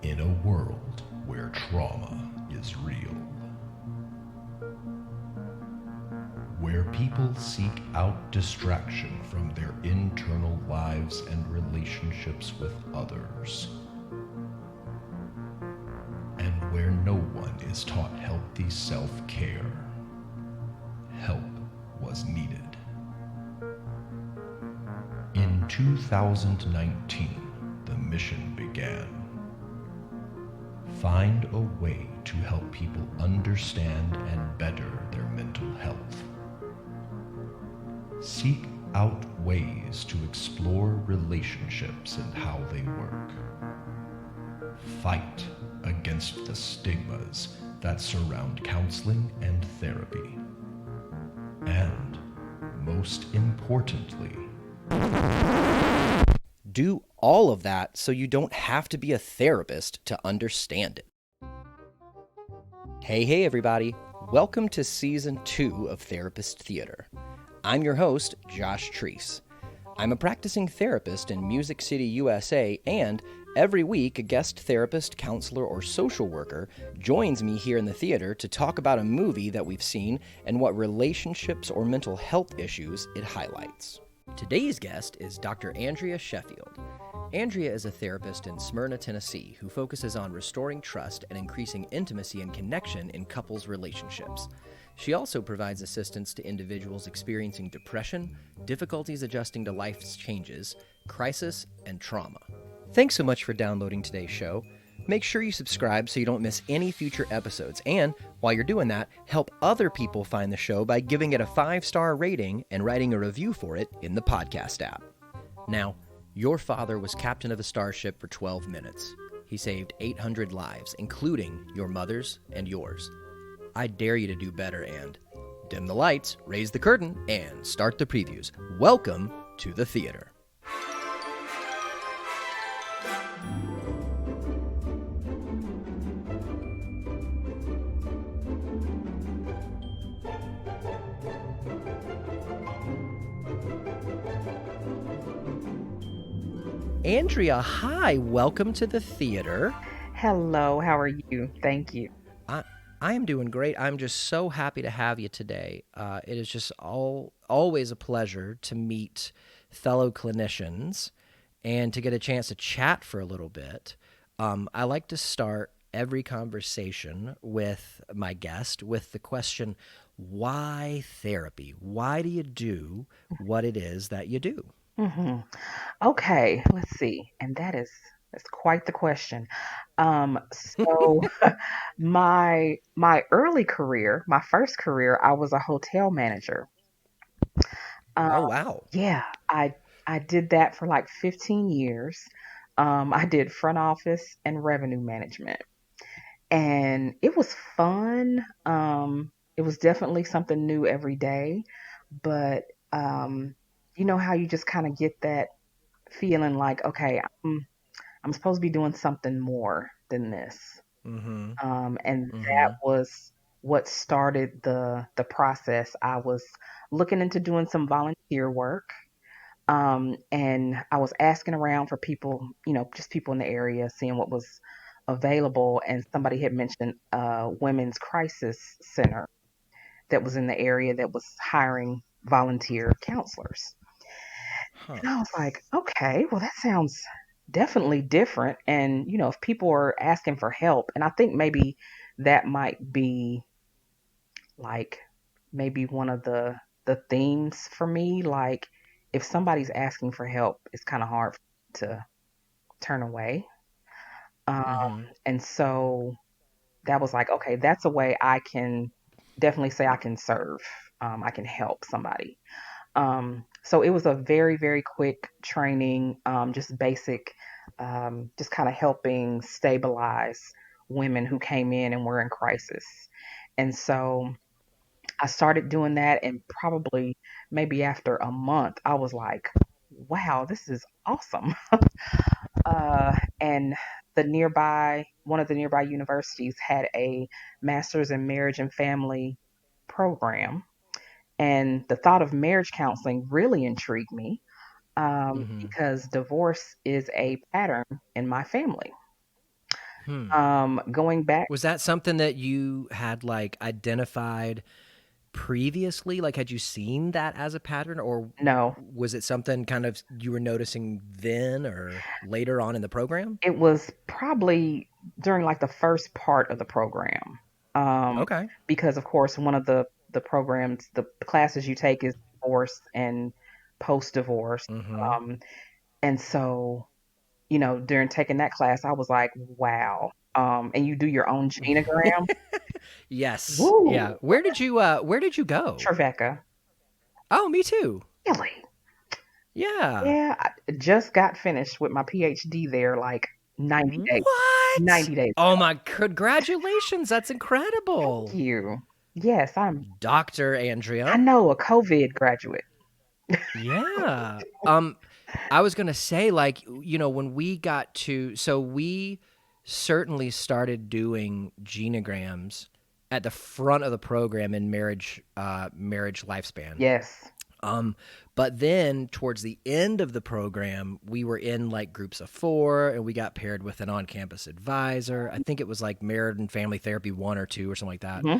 in a world where trauma is real, where people seek out distraction from their internal lives and relationships with others, and where no one is taught healthy self-care. Help was needed. In 2019, the mission began. Find a way to help people understand and better their mental health. Seek out ways to explore relationships and how they work. Fight against the stigmas that surround counseling and therapy. And, most importantly, do all of that so you don't have to be a therapist to understand it. Hey everybody. Welcome to Season 2 of Therapist Theater. I'm your host, Josh Treese. I'm a practicing therapist in Music City, USA, and every week a guest therapist, counselor, or social worker joins me here in the theater to talk about a movie that we've seen and what relationships or mental health issues it highlights. Today's guest is Dr. Andrea Sheffield. Andrea is a therapist in Smyrna, Tennessee, who focuses on restoring trust and increasing intimacy and connection in couples' relationships. She also provides assistance to individuals experiencing depression, difficulties adjusting to life's changes, crisis, and trauma. Thanks so much for downloading today's show. Make sure you subscribe so you don't miss any future episodes. And while you're doing that, help other people find the show by giving it a 5-star rating and writing a review for it in the podcast app. Now, your father was captain of a starship for 12 minutes. He saved 800 lives, including your mother's and yours. I dare you to do better and dim the lights, raise the curtain, and start the previews. Welcome to the theater. Andrea, hi. Welcome to the theater. Hello, how are you? Thank you. I am doing great. I'm just so happy to have you today. It is just always a pleasure to meet fellow clinicians and to get a chance to chat for a little bit. I like to start every conversation with my guest with the question, why therapy? Why do you do what it is that you do? Okay, let's see. And that's quite the question. So my early career, my first career, I was a hotel manager. Um, Oh, wow. yeah, I did that for like 15 years. I did front office and revenue management, and it was fun. It was definitely something new every day, but you know how you just kind of get that feeling like, okay, I'm supposed to be doing something more than this. Mm-hmm. And that Mm-hmm. was what started the process. I was looking into doing some volunteer work. And I was asking around for people, just people in the area, seeing what was available. And somebody had mentioned a women's crisis center that was in the area that was hiring volunteer counselors. Huh. And I was like, okay, well, that sounds definitely different. And, if people are asking for help, and I think maybe that might be like maybe one of the themes for me. Like, if somebody's asking for help, it's kind of hard to turn away. Um, Mm-hmm. and so that was like, okay, that's a way I can definitely say I can serve. I can help somebody. So it was a very, very quick training, just basic, just kind of helping stabilize women who came in and were in crisis. And so I started doing that, and probably maybe after a month, I was like, wow, this is awesome. And one of the nearby universities had a master's in marriage and family program. And the thought of marriage counseling really intrigued me, Mm-hmm. because divorce is a pattern in my family. Going back, Was that something that you had like identified previously? Like, had you seen that as a pattern, or no, was it something kind of you were noticing then or later on in the program? it was probably during like the first part of the program. Um, Okay. because of course one of the programs, the classes you take is divorce and post divorce. Mm-hmm. Um, and so, during taking that class, I was like, wow. And you do your own genogram. Yes. Woo! Yeah. Where did you go? Trevecca. Oh, me too. Really? Yeah. Yeah, I just got finished with my PhD there like 90 days. What? 90 days. Oh my, congratulations. That's Thank incredible. you. Yes, Dr. I Andrea. know a COVID graduate. Yeah. I was gonna say, like, when we got to, so we certainly started doing genograms at the front of the program in marriage lifespan. Yes. Um, but then towards the end of the program, we were in like groups of 4 and we got paired with an on campus advisor. I think it was like marriage and family therapy 1 or 2 or something like that. Hmm.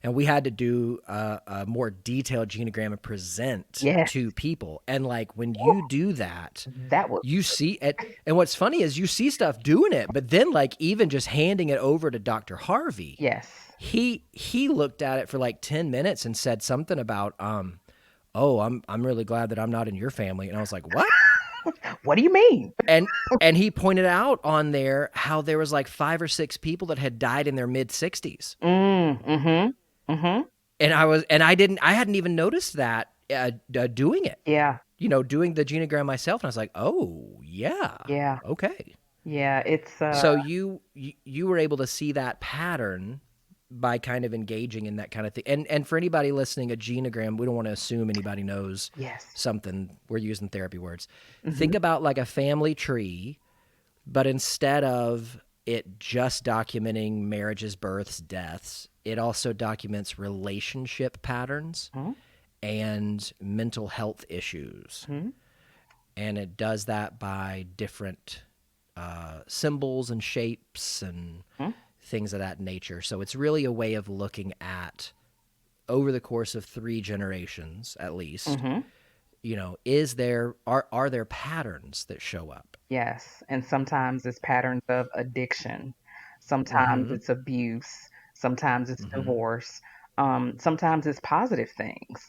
And we had to do a more detailed genogram and present Yes. to people. And like when you do that, That was you see it. And what's funny is you see stuff doing it, but then like even just handing it over to Dr. Harvey, yes. he looked at it for like 10 minutes and said something about oh, I'm really glad that I'm not in your family. And I was like, what? What do you mean? And and he pointed out on there how there was like 5 or 6 people that had died in their mid 60s. Mm-hmm. Mm-hmm. And I hadn't even noticed that doing it, Yeah. doing the genogram myself. And I was like, oh yeah, Yeah. okay. Yeah. It's So you were able to see that pattern by kind of engaging in that kind of thing. And for anybody listening, a genogram, we don't want to assume anybody knows yes. something. We're using therapy words. Mm-hmm. Think about like a family tree, but instead of it just documenting marriages, births, deaths, it also documents relationship patterns Mm-hmm. and mental health issues. Mm-hmm. And it does that by different symbols and shapes and things of that nature. So it's really a way of looking at over the course of 3 generations at least. Mm-hmm. Are there patterns that show up? Yes. And sometimes it's patterns of addiction. Sometimes Mm-hmm. it's abuse. Sometimes it's Mm-hmm. divorce. Sometimes it's positive things.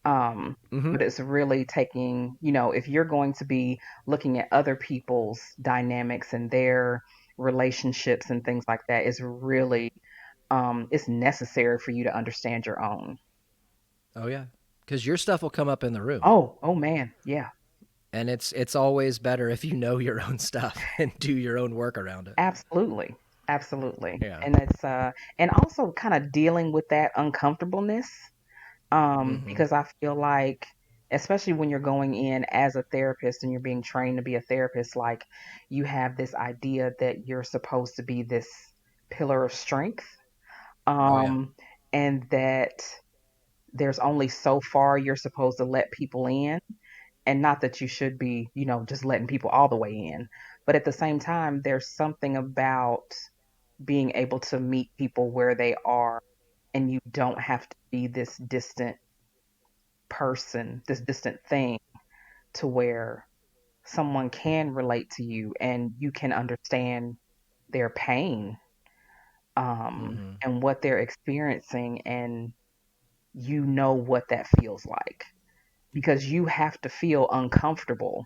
Mm-hmm. But it's really taking, if you're going to be looking at other people's dynamics and their relationships and things like that, it's really, it's necessary for you to understand your own. Oh yeah, because your stuff will come up in the room, Oh man. Yeah. and it's always better if you know your own stuff and do your own work around it. Absolutely. Absolutely. Yeah. And it's and also kind of dealing with that uncomfortableness. Mm-hmm. Because I feel like especially when you're going in as a therapist and you're being trained to be a therapist, like you have this idea that you're supposed to be this pillar of strength. Oh yeah. Um, and that there's only so far you're supposed to let people in. And not that you should be, just letting people all the way in. But at the same time, there's something about being able to meet people where they are, and you don't have to be this distant person, this distant thing, to where someone can relate to you and you can understand their pain, Mm-hmm. and what they're experiencing, and you know what that feels like because you have to feel uncomfortable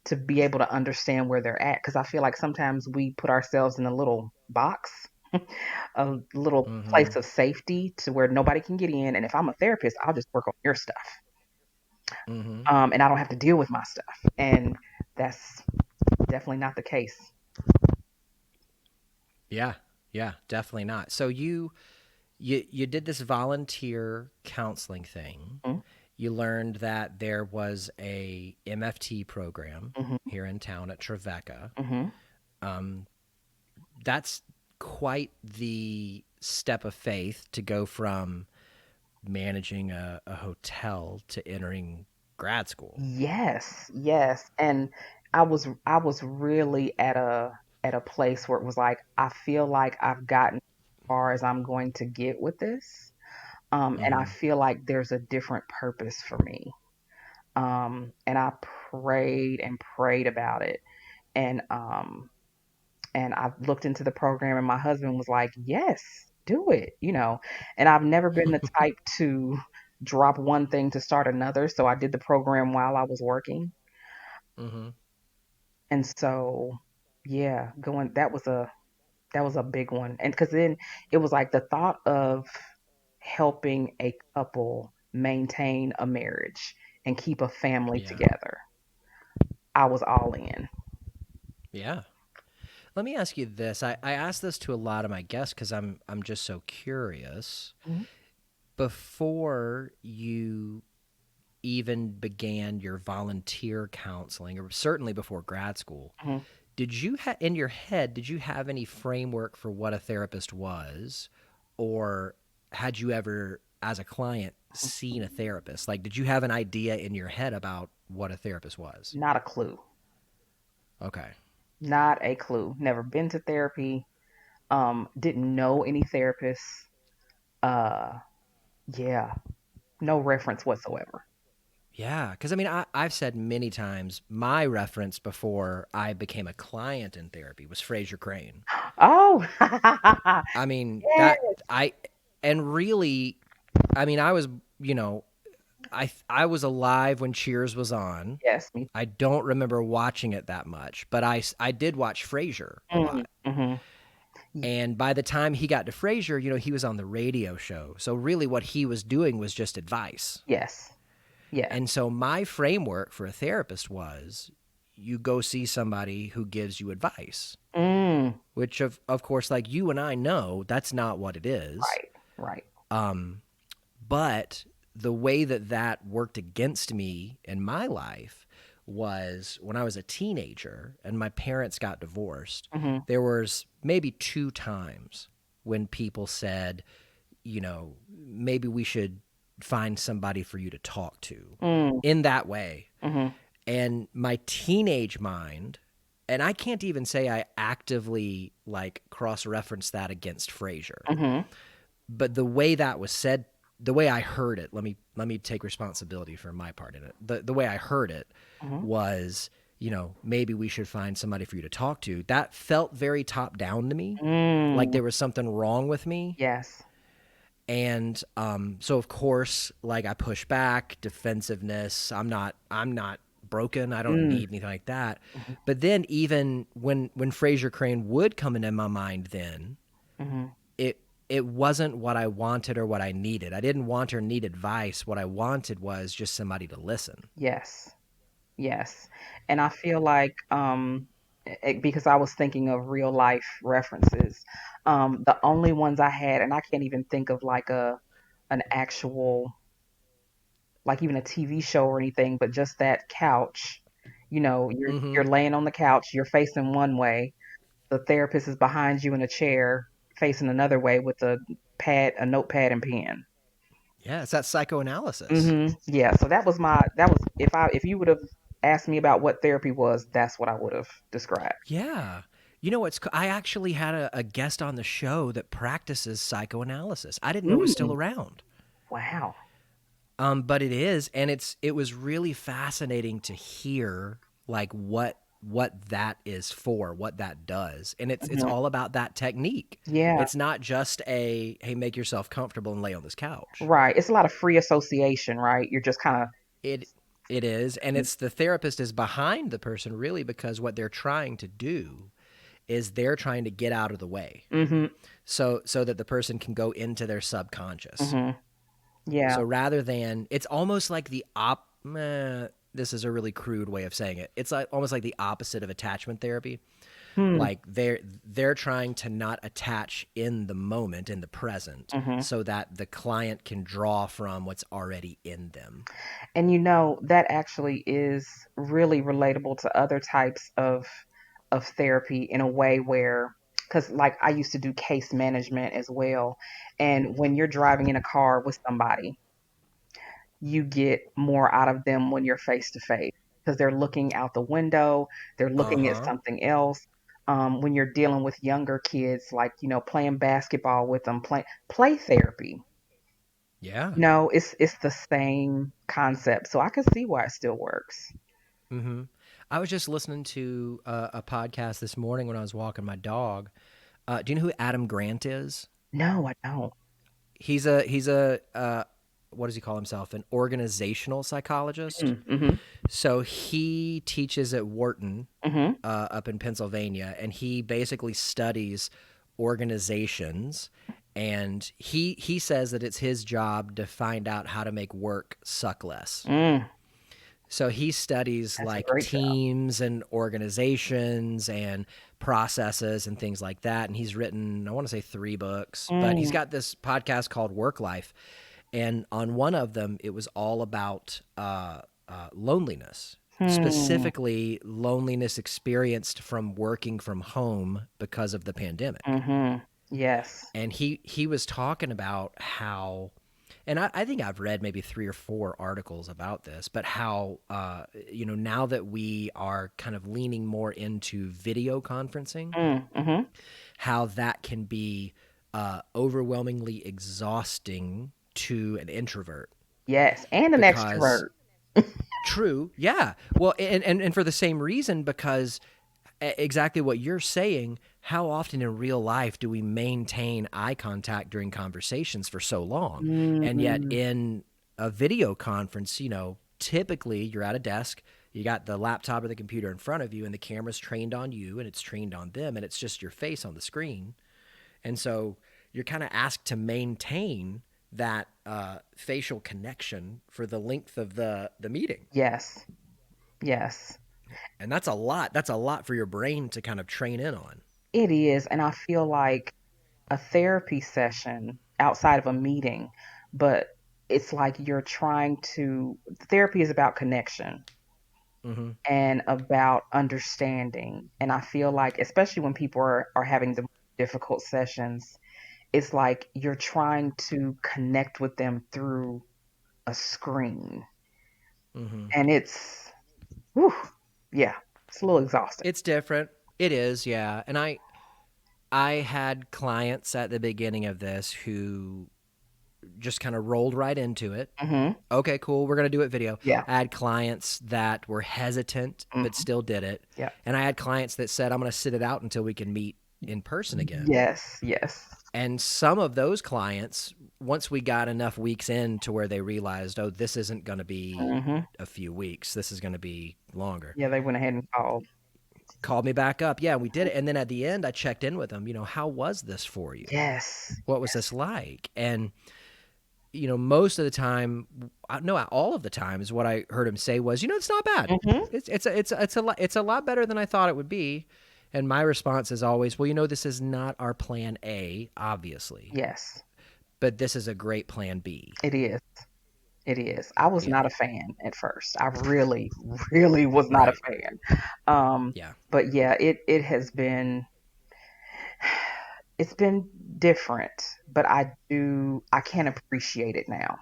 to be able to understand where they're at. Because I feel like sometimes we put ourselves in a little box, a little Mm-hmm. place of safety to where nobody can get in. And if I'm a therapist, I'll just work on your stuff. Mm-hmm. And I don't have to deal with my stuff. And that's definitely not the case. Yeah. Yeah. Definitely not. So you did this volunteer counseling thing. Mm-hmm. You learned that there was a MFT program Mm-hmm. here in town at Trevecca. Mm-hmm. Um, that's quite the step of faith to go from managing a hotel to entering grad school. Yes, yes. And I was really at a at a place where it was like, I feel like I've gotten as far as I'm going to get with this. And I Mm-hmm. feel like there's a different purpose for me. And I prayed and prayed about it. And I looked into the program, and my husband was like, "Yes, do it," you know. And I've never been the type to drop one thing to start another, so I did the program while I was working. Mm-hmm. And so, yeah, going that was a big one. And because then it was like the thought of helping a couple maintain a marriage and keep a family Yeah. together. I was all in. Yeah. Let me ask you this. I ask this to a lot of my guests because I'm just so curious. Mhm, Before you even began your volunteer counseling, or certainly before grad school, mhm. in your head, did you have any framework for what a therapist was? Or had you ever, as a client, seen a therapist? Like, did you have an idea in your head about what a therapist was? Not a clue. Okay. Not a clue. Never been to therapy. Didn't know any therapists. Uh, yeah, no reference whatsoever. Yeah, because I mean, I've said many times my reference before I became a client in therapy was Fraser Crane. Oh, I mean, yes, and really, I mean, I was, you know, I was alive when Cheers was on. yes, me. I don't remember watching it that much, but I did watch Frasier a Mm, lot. hmm. And by the time he got to Frasier, he was on the radio show. So really what he was doing was just advice. Yes, yes. And so my framework for a therapist was you go see somebody who gives you advice, Mm, which of course, like you and I know, that's not what it is. right, right. But the way that that worked against me in my life was when I was a teenager and my parents got divorced. Hmm. There was maybe two times when people said, maybe we should find somebody for you to talk to Mm, in that way. hmm. And my teenage mind, and I can't even say I actively like cross reference that against Frasier, Hmm. but the way that was said, the way I heard it, let me take responsibility for my part in it. The way I heard it Hmm. was, maybe we should find somebody for you to talk to. That felt very top down to me, like Mm, there was something wrong with me. yes. And so of course, like I push back, defensiveness. I'm not broken. I don't Mm, need anything like that. hmm. But then even when Fraser Crane would come into my mind, then Hmm. it it wasn't what I wanted or what I needed. I didn't want or need advice. What I wanted was just somebody to listen. Yes, yes. And I feel like, because I was thinking of real life references, the only ones I had, and I can't even think of like an actual, like even a TV show or anything, but just that couch. You're Mm-hmm. laying on the couch, you're facing one way, the therapist is behind you in a chair facing another way with a notepad and pen. Yeah, it's that psychoanalysis. Yeah, so that was if you would have asked me about what therapy was, that's what I would have described. Yeah. You know what's? I actually had a guest on the show that practices psychoanalysis. I didn't know it was still Mm, around. wow. But it is, and it was really fascinating to hear like what that is for, what that does, and it's Mhm. all about that technique. Yeah, It's not just a hey, make yourself comfortable and lay on this couch. right. It's a lot of free association, right? You're just kind of. It it is, and it's the therapist is behind the person really because what they're trying to do is they're trying to get out of the way Mhm. so that the person can go into their subconscious. Mhm. Yeah. So rather than, it's almost like this is a really crude way of saying it. It's like almost like the opposite of attachment therapy. Hmm. Like they're trying to not attach in the moment, in the present, Mhm. so that the client can draw from what's already in them. And that actually is really relatable to other types of therapy in a way where, because like I used to do case management as well, and when you're driving in a car with somebody, you get more out of them when you're face to face because they're looking out the window, they're Uh looking at huh. something else. when you're dealing with younger kids, like, playing basketball with them, play therapy. Yeah. It's the same concept. So I can see why it still works. Hmm. I was just listening to a podcast this morning when I was walking my dog. Do you know who Adam Grant is? No, I don't. He's a what does he call himself? An organizational psychologist. Mm-hmm. So he teaches at Wharton Mm-hmm. up in Pennsylvania, and he basically studies organizations. And he says that it's his job to find out how to make work suck less. Mm, So he studies that's a like great job. teams and organizations and processes and things like that. And he's written, I want to say 3 books, but he's Mm, got this podcast called Work Life. And on one of them, it was all about loneliness, hmm. specifically loneliness experienced from working from home because of the pandemic. Mm-hmm. Yes. And he was talking about how, and I think I've read maybe 3 or 4 articles about this, but how now that we are kind of leaning more into video conferencing, Mm-hmm. how that can be overwhelmingly exhausting to an introvert. Yes. And an Because extrovert. true, yeah, well, and for the same reason, because exactly what you're saying. How often in real life do we maintain eye contact during conversations for so long? And yet Mm, in a video conference, typically you're at a desk, you got the laptop or the computer in front of you, and the camera's trained on you and it's trained on them, and it's just your face on the screen. And so you're kind of asked to maintain that facial connection for the length of the meeting. yes. Yes. And that's a lot. That's a lot for your brain to kind of train in on. It is. And I feel like a therapy session outside of a meeting, but it's like therapy is about connection Mm-hmm. and about understanding. And I feel like, especially when people are having the difficult sessions, it's like you're trying to connect with them through a screen. Mm-hmm. And whew, yeah, it's a little exhausting. It's different. It is, yeah. And I had clients at the beginning of this who just kind of rolled right into it. Hmm. Okay, cool. We're going to do it video. Yeah. I had clients that were hesitant but Hmm. still did it. Yeah. And I had clients that said, I'm going to sit it out until we can meet in person again. Yes. Yes. And some of those clients, once we got enough weeks in to where they realized, oh, this isn't going to be Hmm. a few weeks, this is going to be longer, Yeah, they went ahead and called. called me back up. Yeah, we did it. And then at the end, I checked in with them. How was this for you? Yes. What was this like? And, most of the time, no, all of the times, what I heard him say was, it's not bad. Hmm. It's a lot better than I thought it would be. And my response is always, well, this is not our plan A, obviously, Yes, but this is a great plan B. it is. It is. I was Yeah. not a fan at first. I really, really was not a Right. fan. Um, Yeah. but yeah, it has been it's been different, but I can appreciate it now.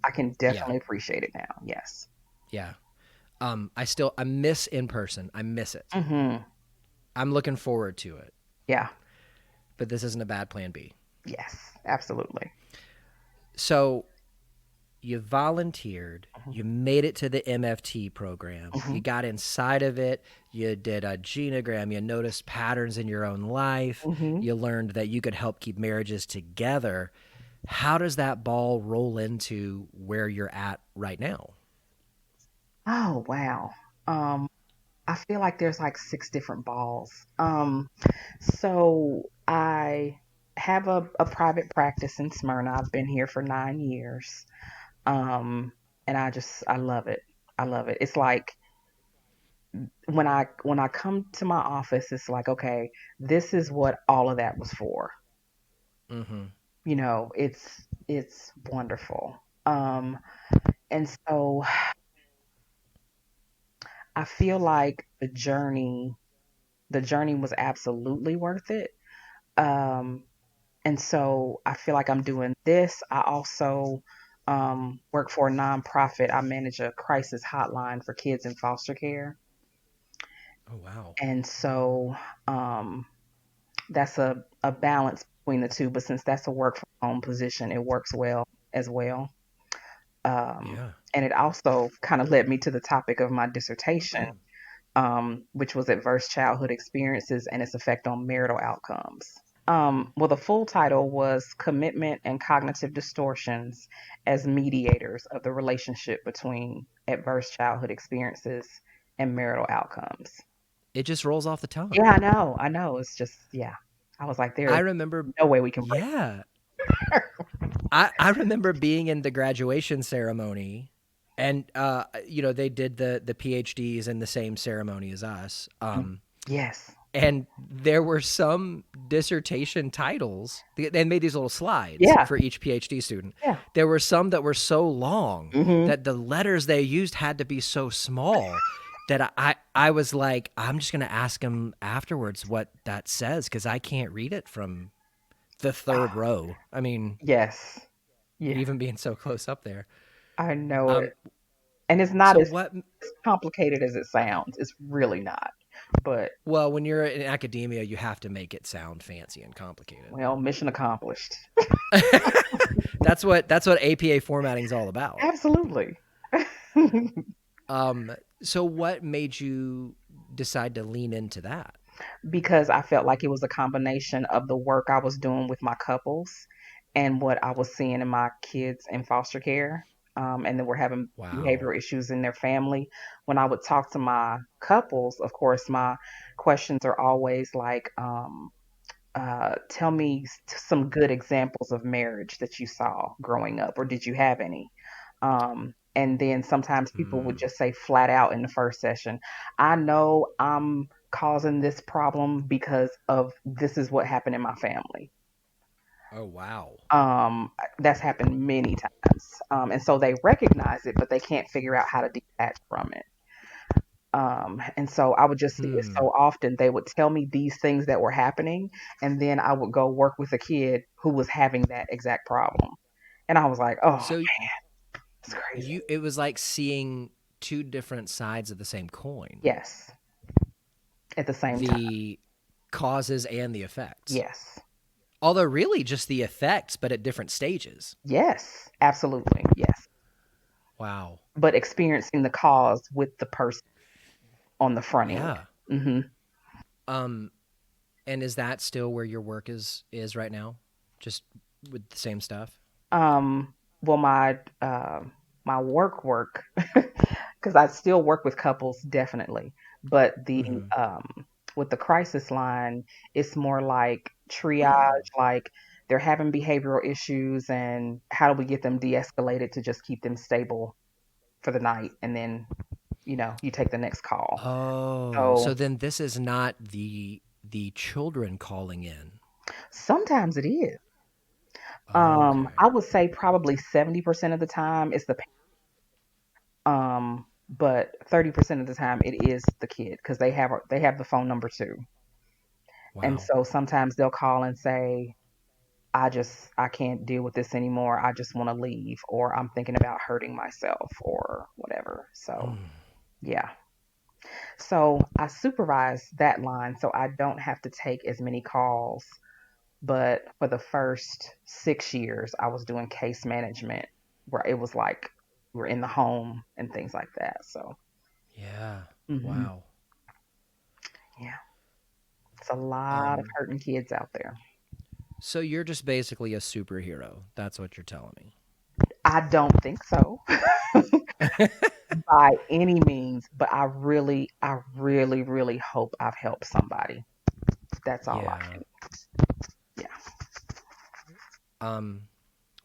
I can Yeah. definitely appreciate it now. Yes. Yeah. I miss in person. I miss it. Hmm. I'm looking forward to it, Yeah. but this isn't a bad plan B. Yes. Absolutely. So you volunteered, Hmm. you made it to the MFT program, Hmm. you got inside of it, you did a genogram, you noticed patterns in your own life, Hmm. you learned that you could help keep marriages together. How does that ball roll into where you're at right now? Oh wow. Um, I feel like there's like six different balls. So I have a private practice in Smyrna. I've been here for 9 years. Um, and I love it. I love it. It's like when I come to my office, it's like, okay, this is what all of that was for. Mm-hmm. It's wonderful. And so I feel like the journey was absolutely worth it. Um, and so I feel like I'm doing this. I also work for a nonprofit. I manage a crisis hotline for kids in foster care. Oh, wow. And so um, that's a balance between the two. But since that's a work from home position, it works well as well. Um, Yeah. and it also kind of led me to the topic of my dissertation, which was adverse childhood experiences and its effect on marital outcomes. Well, the full title was Commitment and Cognitive Distortions as Mediators of the Relationship Between Adverse Childhood Experiences and Marital Outcomes. It just rolls off the tongue. Yeah, I know. I know. It's just, yeah. I was like, there I is remember, no way we can break. yeah. I remember being in the graduation ceremony, and they did the PhDs in the same ceremony as us. Yes. And there were some dissertation titles. They made these little slides Yeah. for each PhD student. Yeah. There were some that were so long Hmm. that the letters they used had to be so small that I was like, I'm just gonna ask him afterwards what that says because I can't read it from the third row. I mean, Yes. Yeah. even being so close up there. I know it. Um, And it's not so as what? complicated as it sounds. It's really not. But, Well, when you're in academia, you have to make it sound fancy and complicated. well, mission accomplished. That's what APA formatting is all about. Absolutely. So what made you decide to lean into that? Because I felt like it was a combination of the work I was doing with my couples and what I was seeing in my kids in foster care. And then we're having Wow. behavioral issues in their family. When I would talk to my couples, of course, my questions are always like, tell me some good examples of marriage that you saw growing up, or did you have any? And then sometimes people would Hmm. just say flat out in the first session, I know I'm causing this problem because of this is what happened in my family. Oh wow. That's happened many times. And so they recognize it, but they can't figure out how to detach from it. And so I would just see it Hmm. so often. They would tell me these things that were happening, and then I would go work with a kid who was having that exact problem. And I was like, oh, So it's crazy. you it was like seeing two different sides of the same coin. Yes, at the same time. The causes and the effects. Yes. Although really just the effects but at different stages. Yes, absolutely. Yes. Wow. But experiencing the cause with the person on the front end. Yeah. Hmm. Um and is that still where your work is right now? Just with the same stuff? Well, my work, because I still work with couples, definitely. But the Mhm. with the crisis line, it's more like triage, like they're having behavioral issues, and how do we get them de-escalated to just keep them stable for the night, and then you take the next call. Oh, So so then this is not the children calling in. sometimes it is. Okay. I would say probably 70% of the time it's the but 30% of the time it is the kid because they have the phone number too. And Wow. so sometimes they'll call and say, I can't deal with this anymore. I just want to leave, or I'm thinking about hurting myself or whatever. So, Mm. yeah. So I supervise that line so I don't have to take as many calls. But for the first 6 years, I was doing case management where it was like we're in the home and things like that. So, Yeah. hmm, Wow. yeah, it's a lot of Um hurting kids out there. so you're just basically a superhero. That's what you're telling me. I don't think so by any means, but I really, really hope I've helped somebody. That's all I Yeah. can. Yeah. Um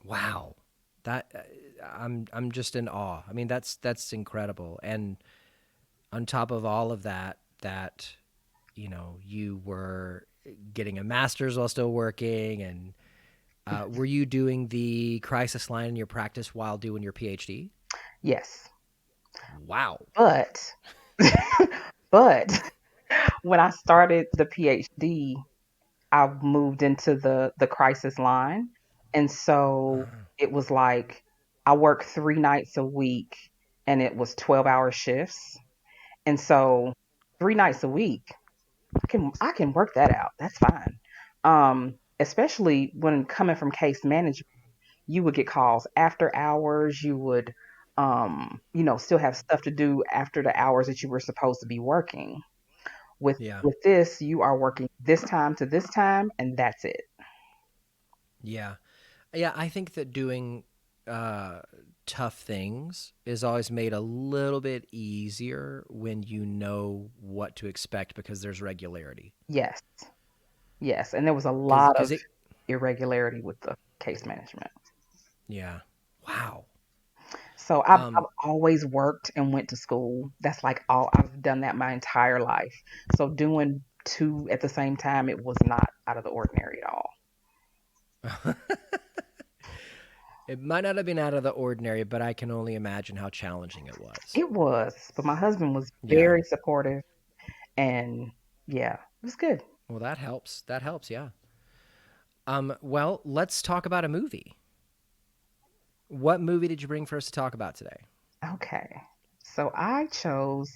wow. That I'm just in awe. I mean that's incredible. And on top of all of that you were getting a master's while still working and were you doing the crisis line in your practice while doing your PhD? Yes. Wow. But, but when I started the PhD, I moved into the crisis line. And so it was like I worked 3 nights a week and it was 12-hour shifts. And so 3 nights a week. I can work that out. That's fine. Especially when coming from case management, you would get calls after hours. You would, still have stuff to do after the hours that you were supposed to be working. With Yeah. with this, you are working this time to this time, and that's it. Yeah. Yeah, I think that doing uh, tough things is always made a little bit easier when you know what to expect because there's regularity. Yes, yes, and there was a Because lot because of it irregularity with the case management. yeah. Wow. So I've Um always worked and went to school. That's like all I've done that my entire life. So doing two at the same time, it was not out of the ordinary at all. it might not have been out of the ordinary, but I can only imagine how challenging it was. It was, but my husband was Yeah. very supportive, and yeah, it was good. Well, that helps. That helps, yeah. Well, let's talk about a movie. What movie did you bring for us to talk about today? Okay, so I chose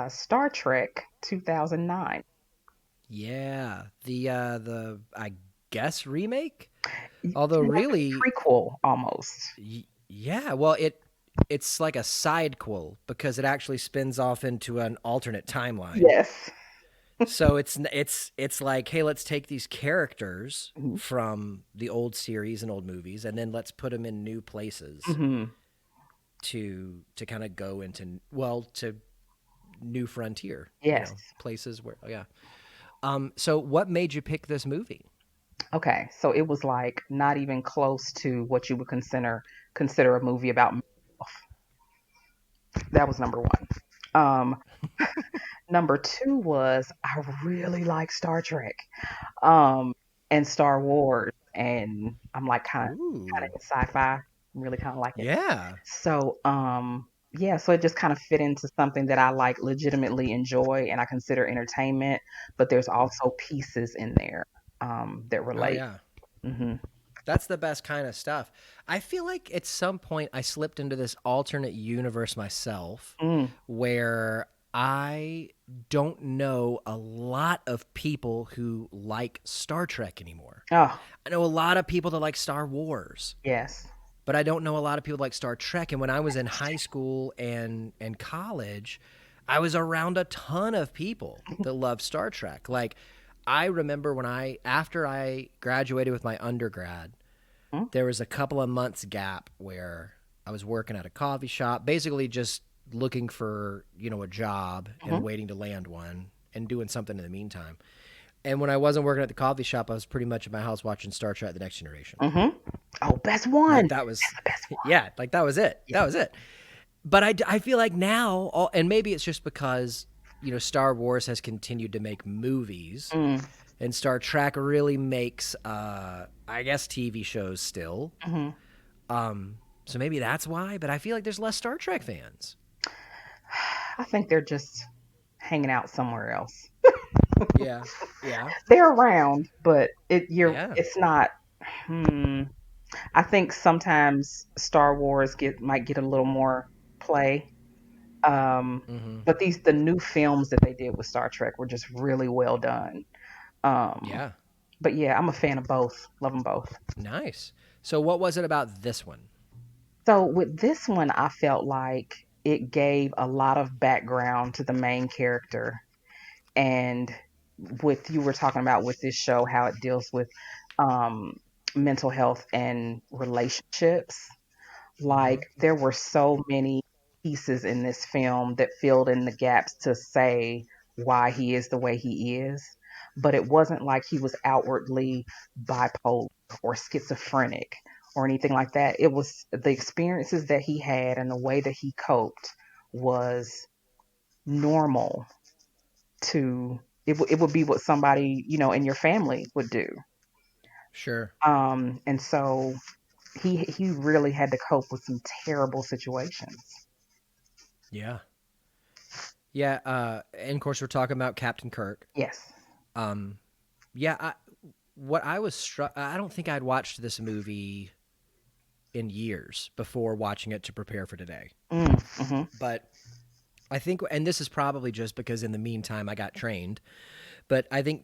Star Trek 2009. Yeah, the I guess remake. Although More like really, a prequel almost. yeah, well it's like a sidequel because it actually spins off into an alternate timeline. Yes. So it's like, hey, let's take these characters Hmm. from the old series and old movies, and then let's put them in new places Hmm. to kind of go into to new frontier, Yes. places where yeah. So what made you pick this movie? Okay, so it was like not even close to what you would consider a movie about myself. That was number one. Um, Number two was I really like Star Trek, um, and Star Wars, and I'm like kind of Ooh, in sci-fi, really kind of like it. yeah, So, yeah, so it just kind of fit into something that I like legitimately enjoy and I consider entertainment, but there's also pieces in there that oh relate. yeah. Hmm. That's the best kind of stuff. I feel like at some point I slipped into this alternate universe myself Mm. where I don't know a lot of people who like Star Trek anymore. Oh, I know a lot of people that like Star Wars, yes. but I don't know a lot of people that like Star Trek. And when I was in high school and college, I was around a ton of people that loved Star Trek. Like I remember when after I graduated with my undergrad, Mm. there was a couple of months gap where I was working at a coffee shop, basically just looking for, a job and Hmm. waiting to land one and doing something in the meantime. And when I wasn't working at the coffee shop, I was pretty much at my house watching Star Trek The Next Generation. Hmm. Oh, best one. Like that That's was, the best yeah, like that was it. one. That was it. But I feel like now, and maybe it's just because, Star Wars has continued to make movies Yeah. Mm. and Star Trek really makes, I guess, TV shows still. Hmm. So maybe that's why, but I feel like there's less Star Trek fans. I think they're just hanging out somewhere else. Yeah. Yeah. They're around, but Yeah. it's not. Hmm, I think sometimes Star Wars might get a little more play. Um, Mm-hmm. but the new films that they did with Star Trek were just really well done. Um, Yeah. but yeah, I'm a fan of both. Love them both. Nice. So what was it about this one? So with this one, I felt like it gave a lot of background to the main character, and with you were talking about with this show how it deals with um, mental health and relationships. Mm-hmm. Like there were so many pieces in this film that filled in the gaps to say why he is the way he is. But it wasn't like he was outwardly bipolar or schizophrenic or anything like that. It was the experiences that he had and the way that he coped was normal to it would be what somebody, in your family would do. Sure. And so he really had to cope with some terrible situations. Yeah. Yeah. And of course, we're talking about Captain Kirk. Yes. Um, yeah. What I was struck, I don't think I'd watched this movie in years before watching it to prepare for today. Mm, hmm. But I think, and this is probably just because in the meantime I got trained, but I think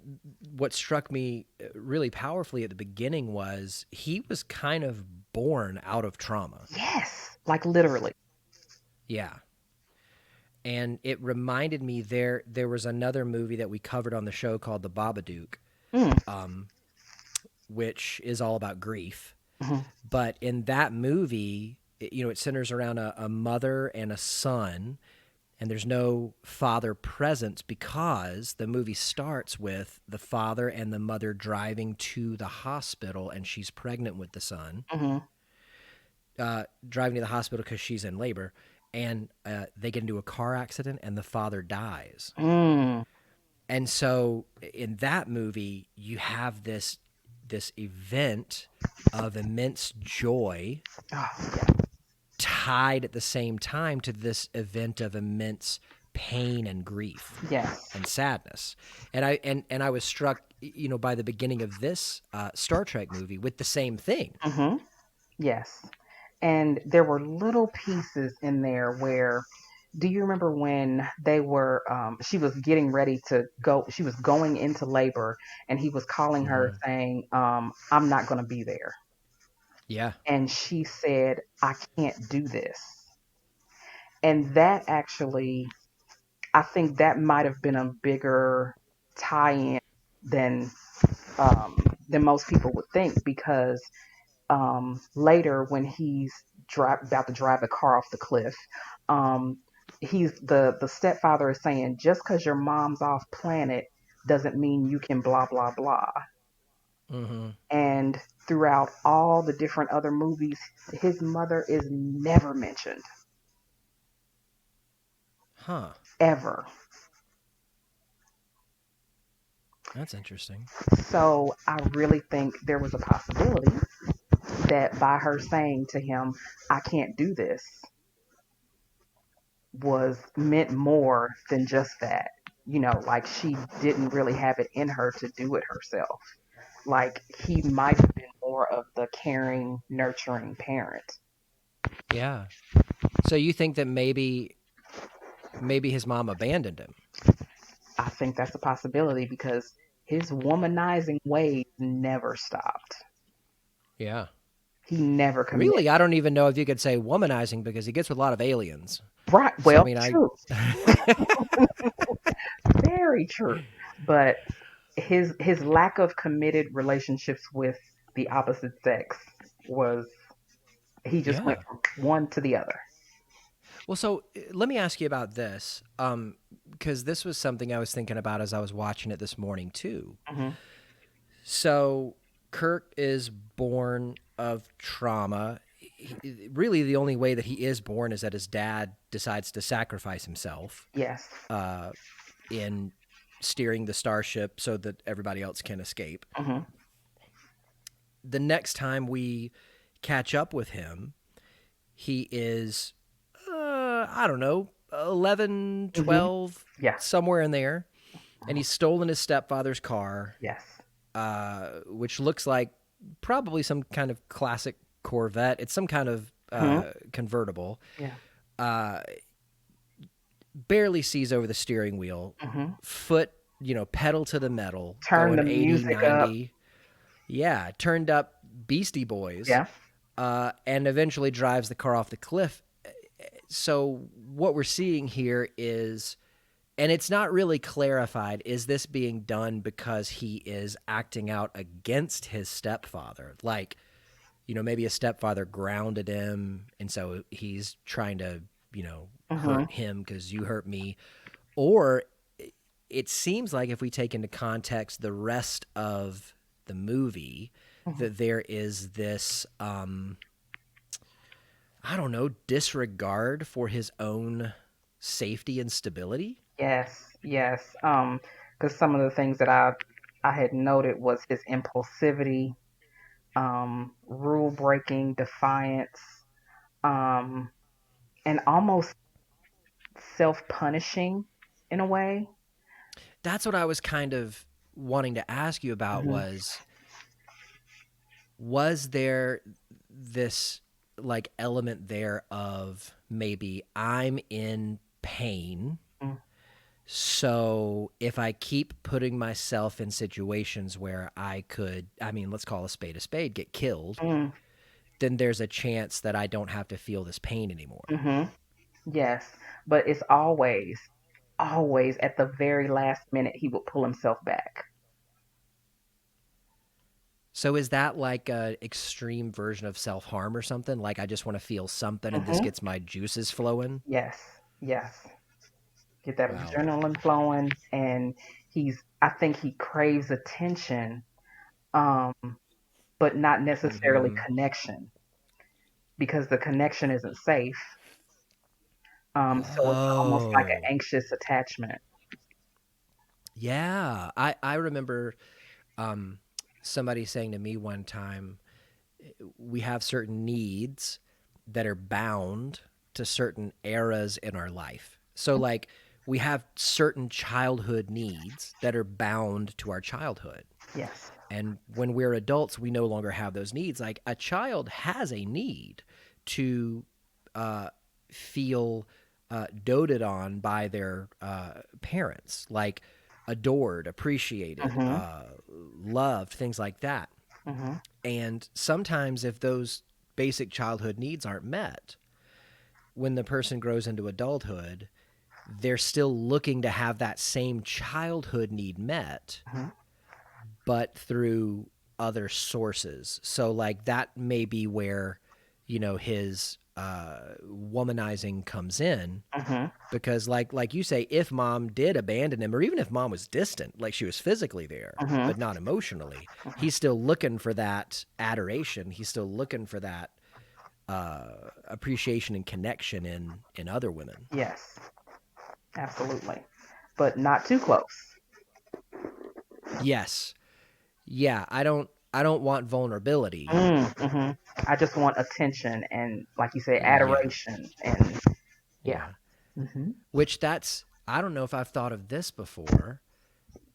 what struck me really powerfully at the beginning was he was kind of born out of trauma. Yes, like literally. Yeah. And it reminded me there was another movie that we covered on the show called The Babadook, Mm, which is all about grief. hmm But in that movie, it centers around a mother and a son, and there's no father presence because the movie starts with the father and the mother driving to the hospital, and she's pregnant with the son, hmm driving to the hospital because she's in labor, and they get into a car accident, and the father dies. mm. And so in that movie, you have this event of immense joy Oh, yeah. tied at the same time to this event of immense pain and grief Yes. and sadness. And I was struck, by the beginning of this Star Trek movie with the same thing. hmm Yes. And there were little pieces in there where, do you remember when she was getting ready to go, she was going into labor, and he was calling her Hmm. saying, I'm not going to be there. Yeah. And she said, I can't do this. And that actually, I think that might have been a bigger tie-in than than most people would think, because later when he's about to drive the car off the cliff, um, he's the stepfather is saying, just because your mom's off planet doesn't mean you can blah blah blah. Hmm. And throughout all the different other movies, his mother is never mentioned, Huh. ever. That's interesting. So I really think there was a possibility that by her saying to him, I can't do this, was meant more than just that. Like she didn't really have it in her to do it herself. Like he might have been more of the caring, nurturing parent. Yeah. So you think that maybe his mom abandoned him? I think that's a possibility because his womanizing ways never stopped. Yeah. He never committed. Really, I don't even know if you could say womanizing because he gets with a lot of aliens. Right. So I Well, mean, I true. Very true. But his lack of committed relationships with the opposite sex was, he just went yeah. from one to the other. Well, so let me ask you about this, because this was something I was thinking about as I was watching it this morning too. Hmm So Kirk is born of trauma. Really, the only way that he is born is that his dad decides to sacrifice himself Yes. in steering the starship so that everybody else can escape. hmm The next time we catch up with him, he is, I don't know, 11, hmm 12, Yeah. somewhere in there. And Mhm. he's stolen his stepfather's car, Yes. which looks like probably some kind of classic Corvette. It's some kind of hmm convertible. Yeah. Uh, Barely sees over the steering wheel, hmm foot, pedal to the metal, Turn going the 80, music up. 90. Yeah, turned up Beastie Boys, Yeah. and eventually drives the car off the cliff. So what we're seeing here is, and it's not really clarified, is this being done because he is acting out against his stepfather? Like, maybe his stepfather grounded him, and so he's trying to, hmm hurt him because you hurt me. Or it seems like if we take into context the rest of the movie, hmm that there is this, I don't know, disregard for his own safety and stability. Yes. Yes. Because some of the things that I had noted was his impulsivity, rule breaking, defiance, um, and almost self punishing in a way. That's what I was kind of wanting to ask you about hmm was there this like element there of maybe I'm in pain. Mm, So if I keep putting myself in situations where I could, I mean, let's call a spade, get killed, mm, then there's a chance that I don't have to feel this pain anymore. mm-hmm. Yes. But it's always, always at the very last minute he would pull himself back. So is that like a extreme version of self-harm or something? Like I just want to feel something and this Mm-hmm. gets my juices flowing? Yes. Yes. Get that Wow. adrenaline flowing, and I think he craves attention, um, but not necessarily Mm-hmm. connection, because the connection isn't safe. So it's almost like an Oh. anxious attachment. Yeah. I remember um, somebody saying to me one time, we have certain needs that are bound to certain eras in our life. So, like, we have certain childhood needs that are bound to our childhood. Yes. And when we're adults, we no longer have those needs. Like, a child has a need to uh, feel doted on by their parents, like adored, appreciated, Mm-hmm. loved, things like that. Mm-hmm. And sometimes, if those basic childhood needs aren't met, when the person grows into adulthood, they're still looking to have that same childhood need met, Mm-hmm. but through other sources. So, like, that may be where, his womanizing comes in. Mm-hmm. Because, like you say, if mom did abandon him, or even if mom was distant, like she was physically there, Mm-hmm. but not emotionally, he's still looking for that adoration. He's still looking for that appreciation and connection in other women. Yes. Absolutely. But not too close. Yes, yeah. I don't want vulnerability. Mm-hmm. I just want attention and, like you say, Yeah, adoration and yeah. yeah. Mm-hmm. Which that's I don't know if I've thought of this before.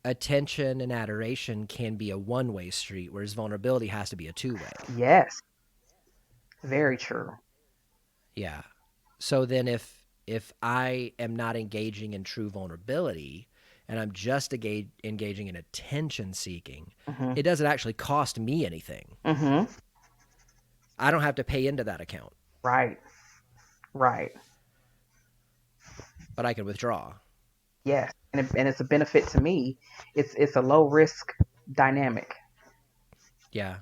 Attention and adoration can be a one-way street, whereas vulnerability has to be a two-way. Yes. Very true. Yeah. So then if I am not engaging in true vulnerability and I'm just engaging in attention seeking, Mm-hmm. it doesn't actually cost me anything. Mm-hmm. I don't have to pay into that account, Right. Right. but I can withdraw. Yes. And it's a benefit to me. It's a low risk dynamic. Yeah.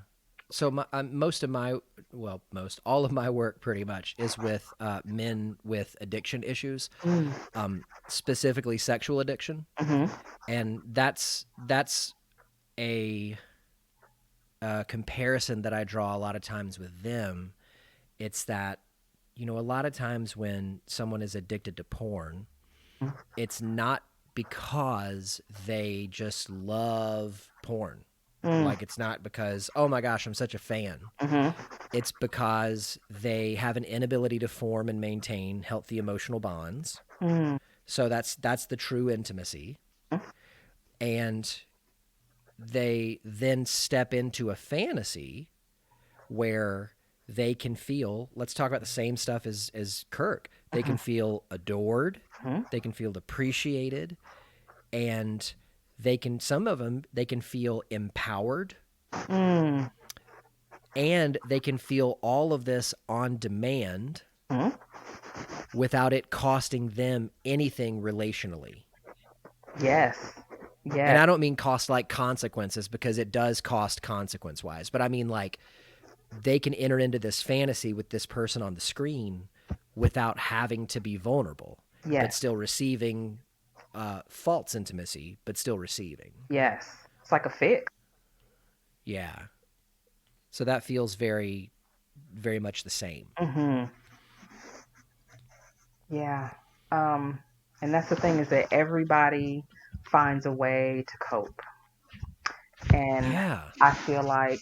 So most of my, well, all of my work pretty much is with men with addiction issues, Mm. specifically sexual addiction, Mm-hmm. and that's a comparison that I draw a lot of times with them. It's that, a lot of times when someone is addicted to porn, it's not because they just love porn. Mm. Like, it's not because, oh my gosh, I'm such a fan. Mm-hmm. It's because they have an inability to form and maintain healthy emotional bonds. Mm. So that's the true intimacy. And they then step into a fantasy where they can feel, let's talk about the same stuff as Kirk. They can feel adored, Mm-hmm. they can feel appreciated, and some of them, they can feel empowered, Mm. and they can feel all of this on demand Mm. without it costing them anything relationally. Yes. And Yes. I don't mean cost like consequences, because it does cost consequence wise, but I mean, like, they can enter into this fantasy with this person on the screen without having to be vulnerable, but Yes. still receiving false intimacy, but still receiving. Yes. It's like a fix. Yeah. So that feels very, very much the same. Mm-hmm. Yeah. Um, and that's the thing, is that everybody finds a way to cope. And Yeah. I feel like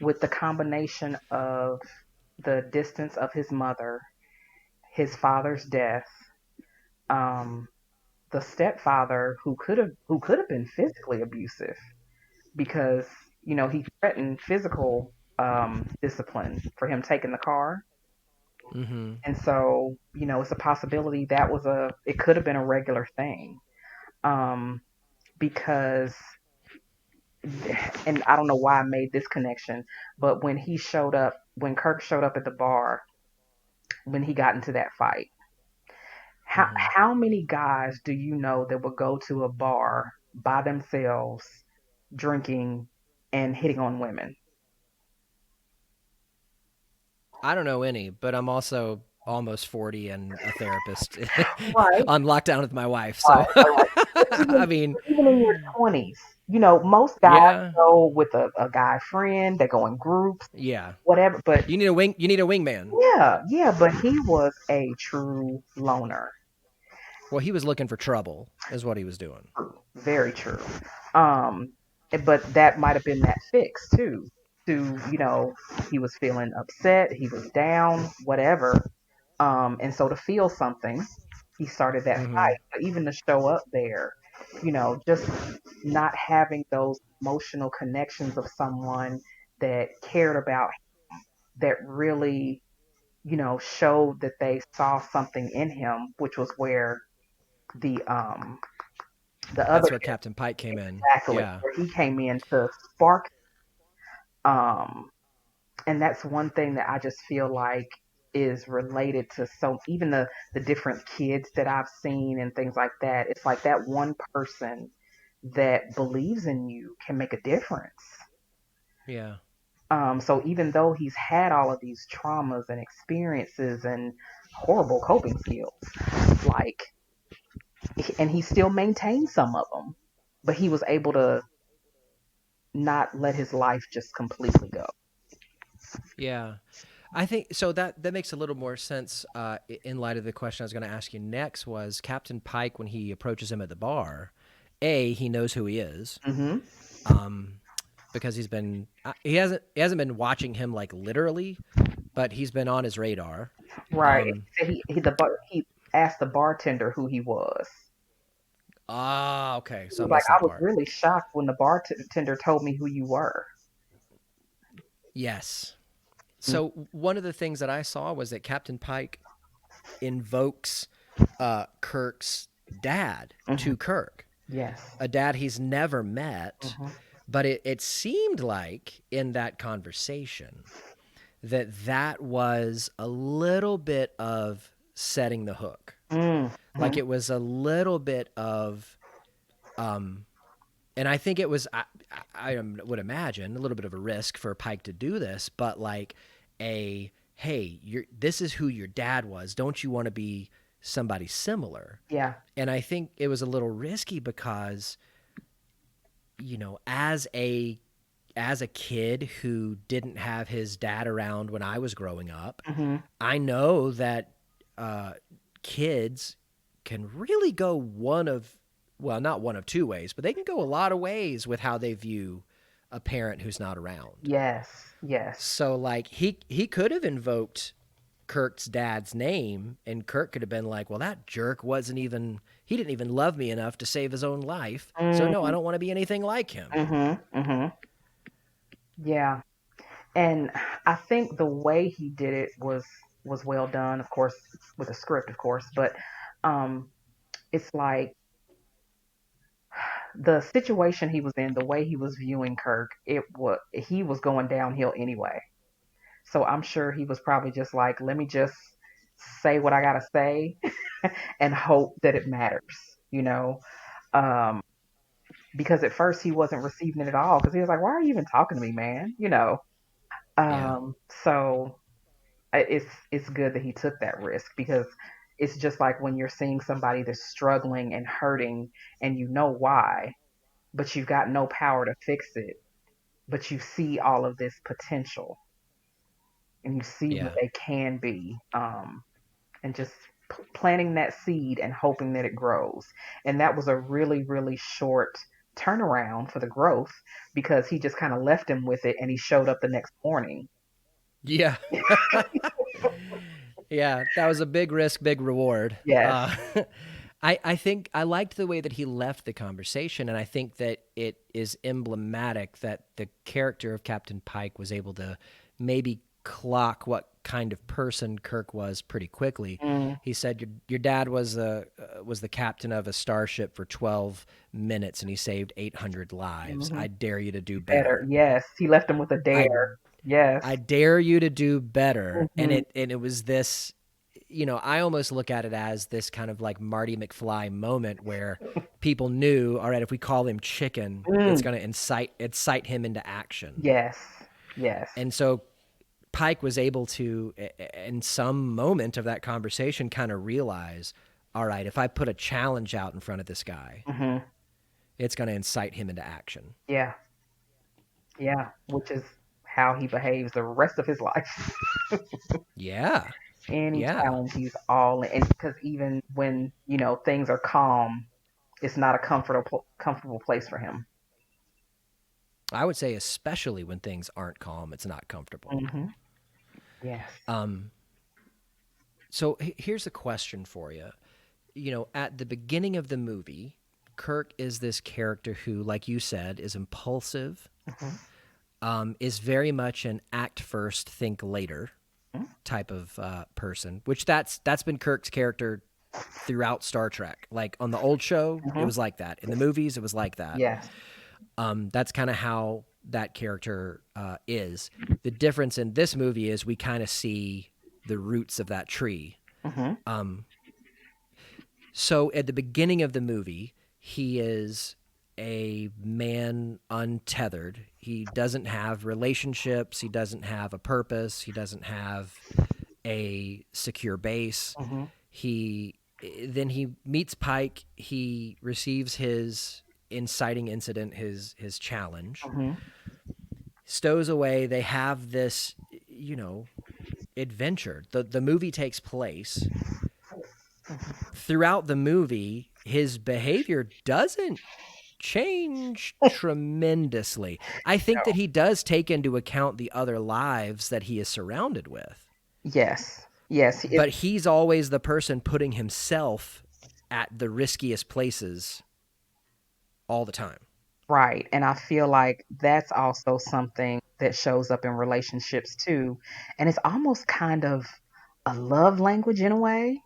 with the combination of the distance of his mother, his father's death, um, the stepfather who could have been physically abusive, because he threatened physical discipline for him taking the car. Mm-hmm. And so, it's a possibility that it could have been a regular thing. Um, because, and I don't know why I made this connection, but when Kirk showed up at the bar, when he got into that fight, Mm-hmm. how many guys do you know that would go to a bar by themselves, drinking and hitting on women? I don't know any, but I'm also almost 40 and a therapist Right, on lockdown with my wife. So, right. I mean, Even in your 20s, most guys yeah, go with a guy friend, they go in groups, yeah. whatever. But You need a wing. You need a wingman. yeah, yeah, but he was a true loner. Well, he was looking for trouble, is what he was doing. True. Very true. Um, but that might have been that fix too. He was feeling upset, he was down, whatever. And so to feel something, he started that Mm-hmm. fight. But even to show up there, just not having those emotional connections of someone that cared about, that really, showed that they saw something in him, which was where the um the other That's where Captain Pike came in. exactly Yeah, where he came in to spark. um and that's one thing that I just feel like is related to, so even the different kids that I've seen and things like that, it's like that one person that believes in you can make a difference. yeah, So even though he's had all of these traumas and experiences and horrible coping skills, like, and he still maintained some of them, but he was able to not let his life just completely go. yeah. I think so. That makes a little more sense in light of the question I was going to ask you next. Was Captain Pike, when he approaches him at the bar, he knows who he is, Hmm. um, because he hasn't been watching him like literally, but he's been on his radar. Right. Um, He asked the bartender who he was. okay. He So I was like, missed I that was part. really shocked when the bartender told me who you were. Yes. So one of the things that I saw was that Captain Pike invokes Kirk's dad Hmm. to Kirk, Yes. a dad he's never met, Hmm. but it seemed like in that conversation that that was a little bit of setting the hook. Like Hmm. it was a little bit of um, and I think it was I would imagine a little bit of a risk for Pike to do this, but like a hey, this is who your dad was. Don't you want to be somebody similar? Yeah. And I think it was a little risky because as a kid who didn't have his dad around when I was growing up, Hmm. I know that uh, kids can really go not one of two ways, but they can go a lot of ways with how they view a parent who's not around. Yes. Yes. So like he could have invoked Kirk's dad's name, and Kirk could have been like, "Well, that jerk he didn't even love me enough to save his own life. So no, I Hmm. don't want to be anything like him." Hmm. Hmm. Yeah. And I think the way he did it was well done, of course, with a script, of course, but um it's like the situation he was in, the way he was viewing Kirk, he was going downhill anyway. So I'm sure he was probably just like, let me just say what I gotta say and hope that it matters, you know. Um, because at first he wasn't receiving it at all because he was like, why are you even talking to me, man? Yeah. So it's good that he took that risk because it's just like when you're seeing somebody that's struggling and hurting and you know why, but you've got no power to fix it, but you see all of this potential and you see what Yeah. they can be, and just planting that seed and hoping that it grows. And that was a really, really short turnaround for the growth because he just kind of left him with it and he showed up the next morning. Yeah. Yeah, that was a big risk, big reward. Yes. I think I liked the way that he left the conversation, and I think that it is emblematic that the character of Captain Pike was able to maybe clock what kind of person Kirk was pretty quickly. Mm, He said your dad was the captain of a starship for 12 minutes and he saved 800 lives. hmm I dare you to do Better. better. Yes. He left him with a I dare. Yes. I dare you to do better. And hmm it was this, I almost look at it as this kind of like Marty McFly moment where people knew, all right, if we call him chicken, it's Mm, going to incite him into action. yes. Yes. And so Pike was able to, in some moment of that conversation, kind of realize, all right, if I put a challenge out in front of this guy, hmm it's going to incite him into action. Yeah. Yeah. Which is how he behaves the rest of his life. Yeah. Any Yeah. challenge, he's all in. Because even when, things are calm, it's not a comfortable place for him. I would say, especially when things aren't calm, it's not comfortable. hmm Yes. Um, so here's a question for you. At the beginning of the movie, Kirk is this character who, like you said, is impulsive, hmm is very much an act first, think later type of person. Which that's been Kirk's character throughout Star Trek. Like on the old show, it hmm was like that. In the movies, it was like that. Yes. That's kind of how that character is. The difference in this movie is we kind of see the roots of that tree. hmm So at the beginning of the movie, he is a man untethered. He doesn't have relationships. He doesn't have a purpose. He doesn't have a secure base. hmm He then he meets Pike. He receives his inciting incident, his challenge. hmm Stows away. They have this, adventure. The movie takes place. Throughout the movie, his behavior doesn't change tremendously. I think that he does take into account the other lives that he is surrounded with, Yes. Yes. but he's always the person putting himself at the riskiest places all the time. Right. And I feel like that's also something that shows up in relationships too. And it's almost kind of a love language in a way.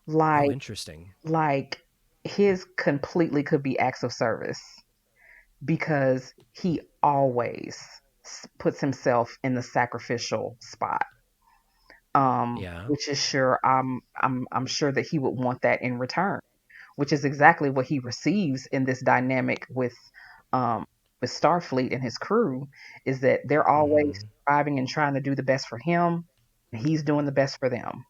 Oh, Like interesting. like his completely could be acts of service because he always puts himself in the sacrificial spot. Yeah. Which is sure I'm sure that he would want that in return, which is exactly what he receives in this dynamic um with Starfleet and his crew, is that they're always Hmm. striving and trying to do the best for him, and he's doing the best for them.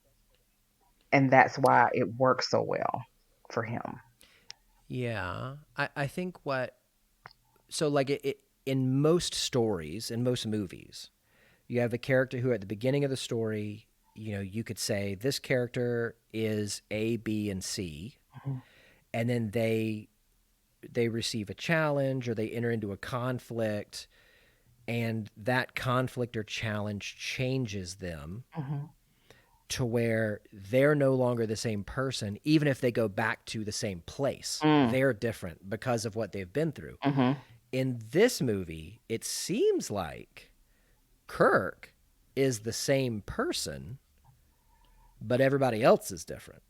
And that's why it works so well for him. Yeah. I think so like in most stories, in most movies, you have a character who at the beginning of the story, you could say this character is A, B, and C, Mhm. and then they receive a challenge or they enter into a conflict, and that conflict or challenge changes them Mhm. to where they're no longer the same person, even if they go back to the same place. Mm. They're different because of what they've been through. Mhm. In this movie, it seems like Kirk is the same person, but everybody else is different.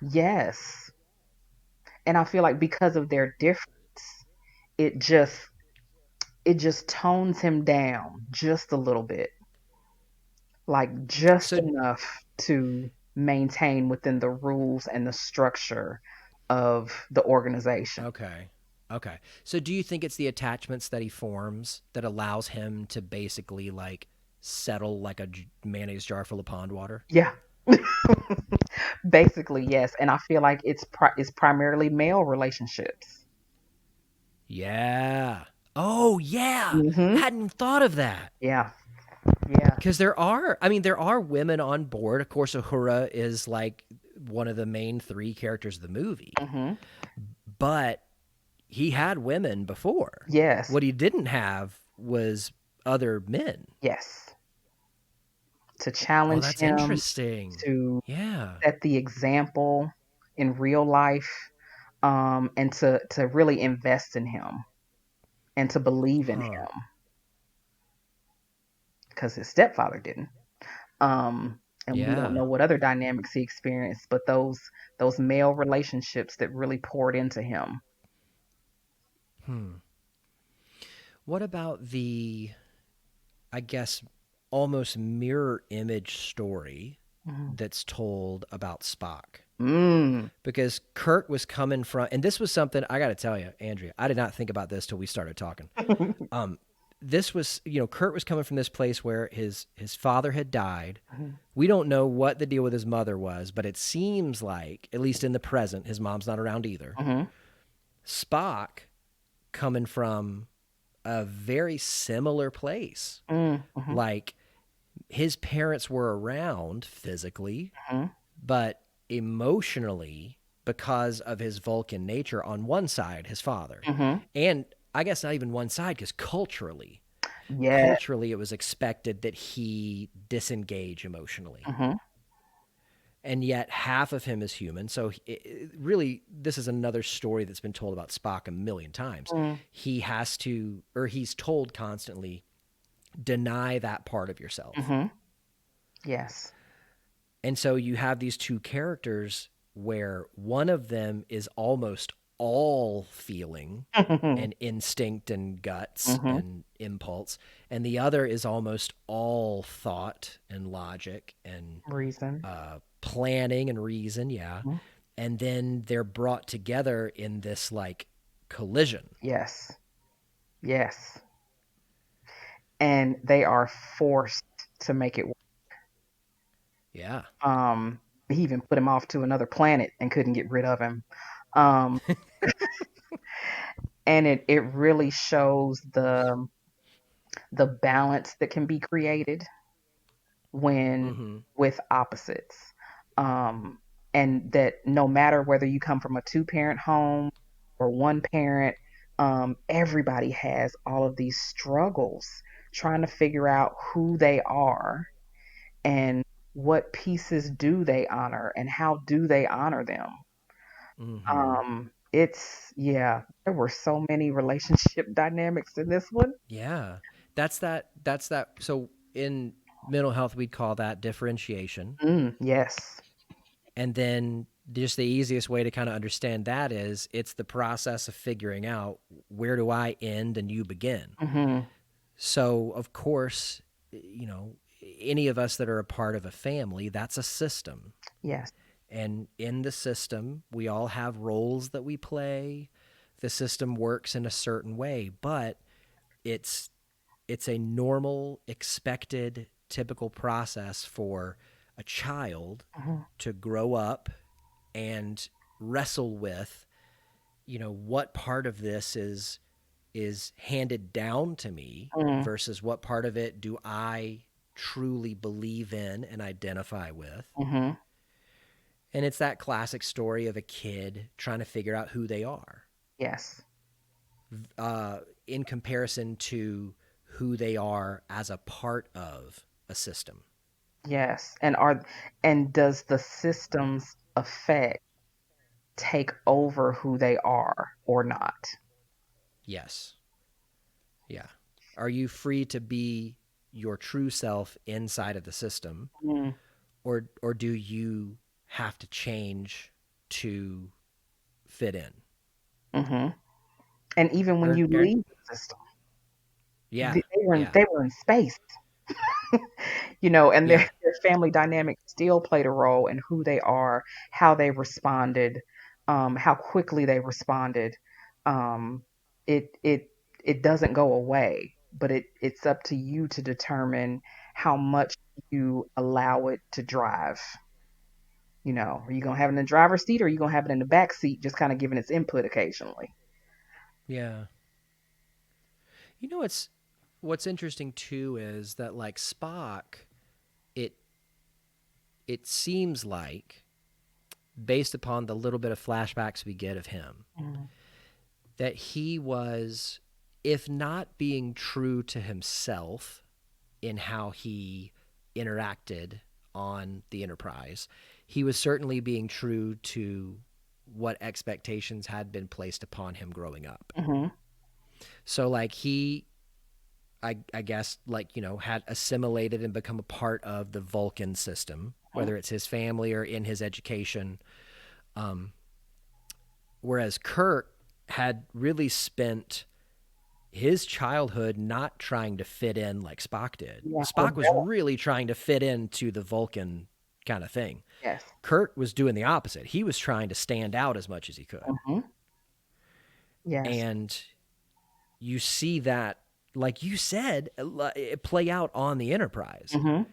Yes. And I feel like because of their difference, it just it just tones him down just a little bit, like just So, enough to maintain within the rules and the structure of the organization. okay. Okay. So, do you think it's the attachments that he forms that allows him to basically like settle like a mayonnaise jar full of pond water? Yeah. Basically, yes. And I feel like it's primarily male relationships. Yeah. Oh, yeah. Mhm. Hadn't thought of that. Yeah. Yeah. Because there are women on board. Of course, Uhura is like one of the main three characters of the movie, Mhm. but he had women before. Yes. What he didn't have was other men. Yes. To Oh, challenge that's him, interesting. to Yeah. set the example in real life, and to really invest in him and to believe in Huh. him. because his stepfather didn't. Um, and we don't Yeah. know what other dynamics he experienced, but those male relationships that really poured into him. Hmm. What about the, I guess, almost mirror image story Mhm. that's told about Spock? Mm. Because Kirk was coming from, and this was something I got to tell you, Andrea, I did not think about this till we started talking. Um, this was, Kurt was coming from this place where his father had died. Mhm. We don't know what the deal with his mother was, but it seems like, at least in the present, his mom's not around either. Mhm. Spock coming from a very similar place. Mm. Mhm. Like his parents were around physically, Mhm. but emotionally, because of his Vulcan nature on one side, his father. Mhm. And I guess not even one side, because Yeah. culturally, it was expected that he disengage emotionally. Mhm. And yet half of him is human. So really, this is another story that's been told about Spock a million times. Mm. He has to, or he's told constantly, deny that part of yourself. Mhm. Yes. And so you have these two characters where one of them is almost all feeling Mhm. and instinct and guts Mhm. and impulse, and the other is almost all thought and logic and Reason. planning and reason. Yeah. Mhm. And then they're brought together in this like collision. Yes. Yes. And they are forced to make it. Yeah. Um, he even put him off to another planet and couldn't get rid of him. Um, and it really shows the balance that can be created when Mm-hmm. with opposites. Um, and that no matter whether you come from a two-parent home or one parent, everybody has all of these struggles trying to figure out who they are and what pieces do they honor and how do they honor them. Mm-hmm. Yeah, there were so many relationship dynamics in this one. Yeah. That's that. So in mental health, we'd call that differentiation. Yes. And then just the easiest way to kind of understand that is it's the process of figuring out where do I end and you begin. Mhm. So, of course, any of us that are a part of a family, that's a system. Yes. And in the system, we all have roles that we play. The system works in a certain way, but it's it's a normal, expected, typical process for a child Mhm. to grow up and wrestle with, what part of this is handed down to me Mm. versus what part of it do I truly believe in and identify with. Mhm. And it's that classic story of a kid trying to figure out who they are Yes. uh, in comparison to who they are as a part of a system. Yes. And does the system's effect take over who they are or not? Yes. Yeah. Are you free to be your true self inside of the system, Mm. or do you have to change to fit in? Mhm. And even when Or, you leave the system, yeah, they yeah, were in space. And yeah. their family dynamic still played a role in who they are, how they responded, how quickly they responded. Um, it doesn't go away, but it's up to you to determine how much you allow it to drive. Are you gonna have it in the driver's seat or are you gonna have it in the back seat, just kind of giving its input occasionally? Yeah. What's interesting too is that like Spock, it it seems like based upon the little bit of flashbacks we get of him Mm. that he was, if not being true to himself in how he interacted on the Enterprise, he was certainly being true to what expectations had been placed upon him growing up. Mhm. So like I guess, like, had assimilated and become a part of the Vulcan system, Mhm. whether it's his family or in his education. Whereas Kirk had really spent his childhood not trying to fit in like Spock did. Yeah, Spock was rebellion. really trying to fit into the Vulcan kind of thing. Yes. Kirk was doing the opposite. He was trying to stand out as much as he could. Hmm. Yes. And you see that, like you said, play out on the Enterprise. Hmm.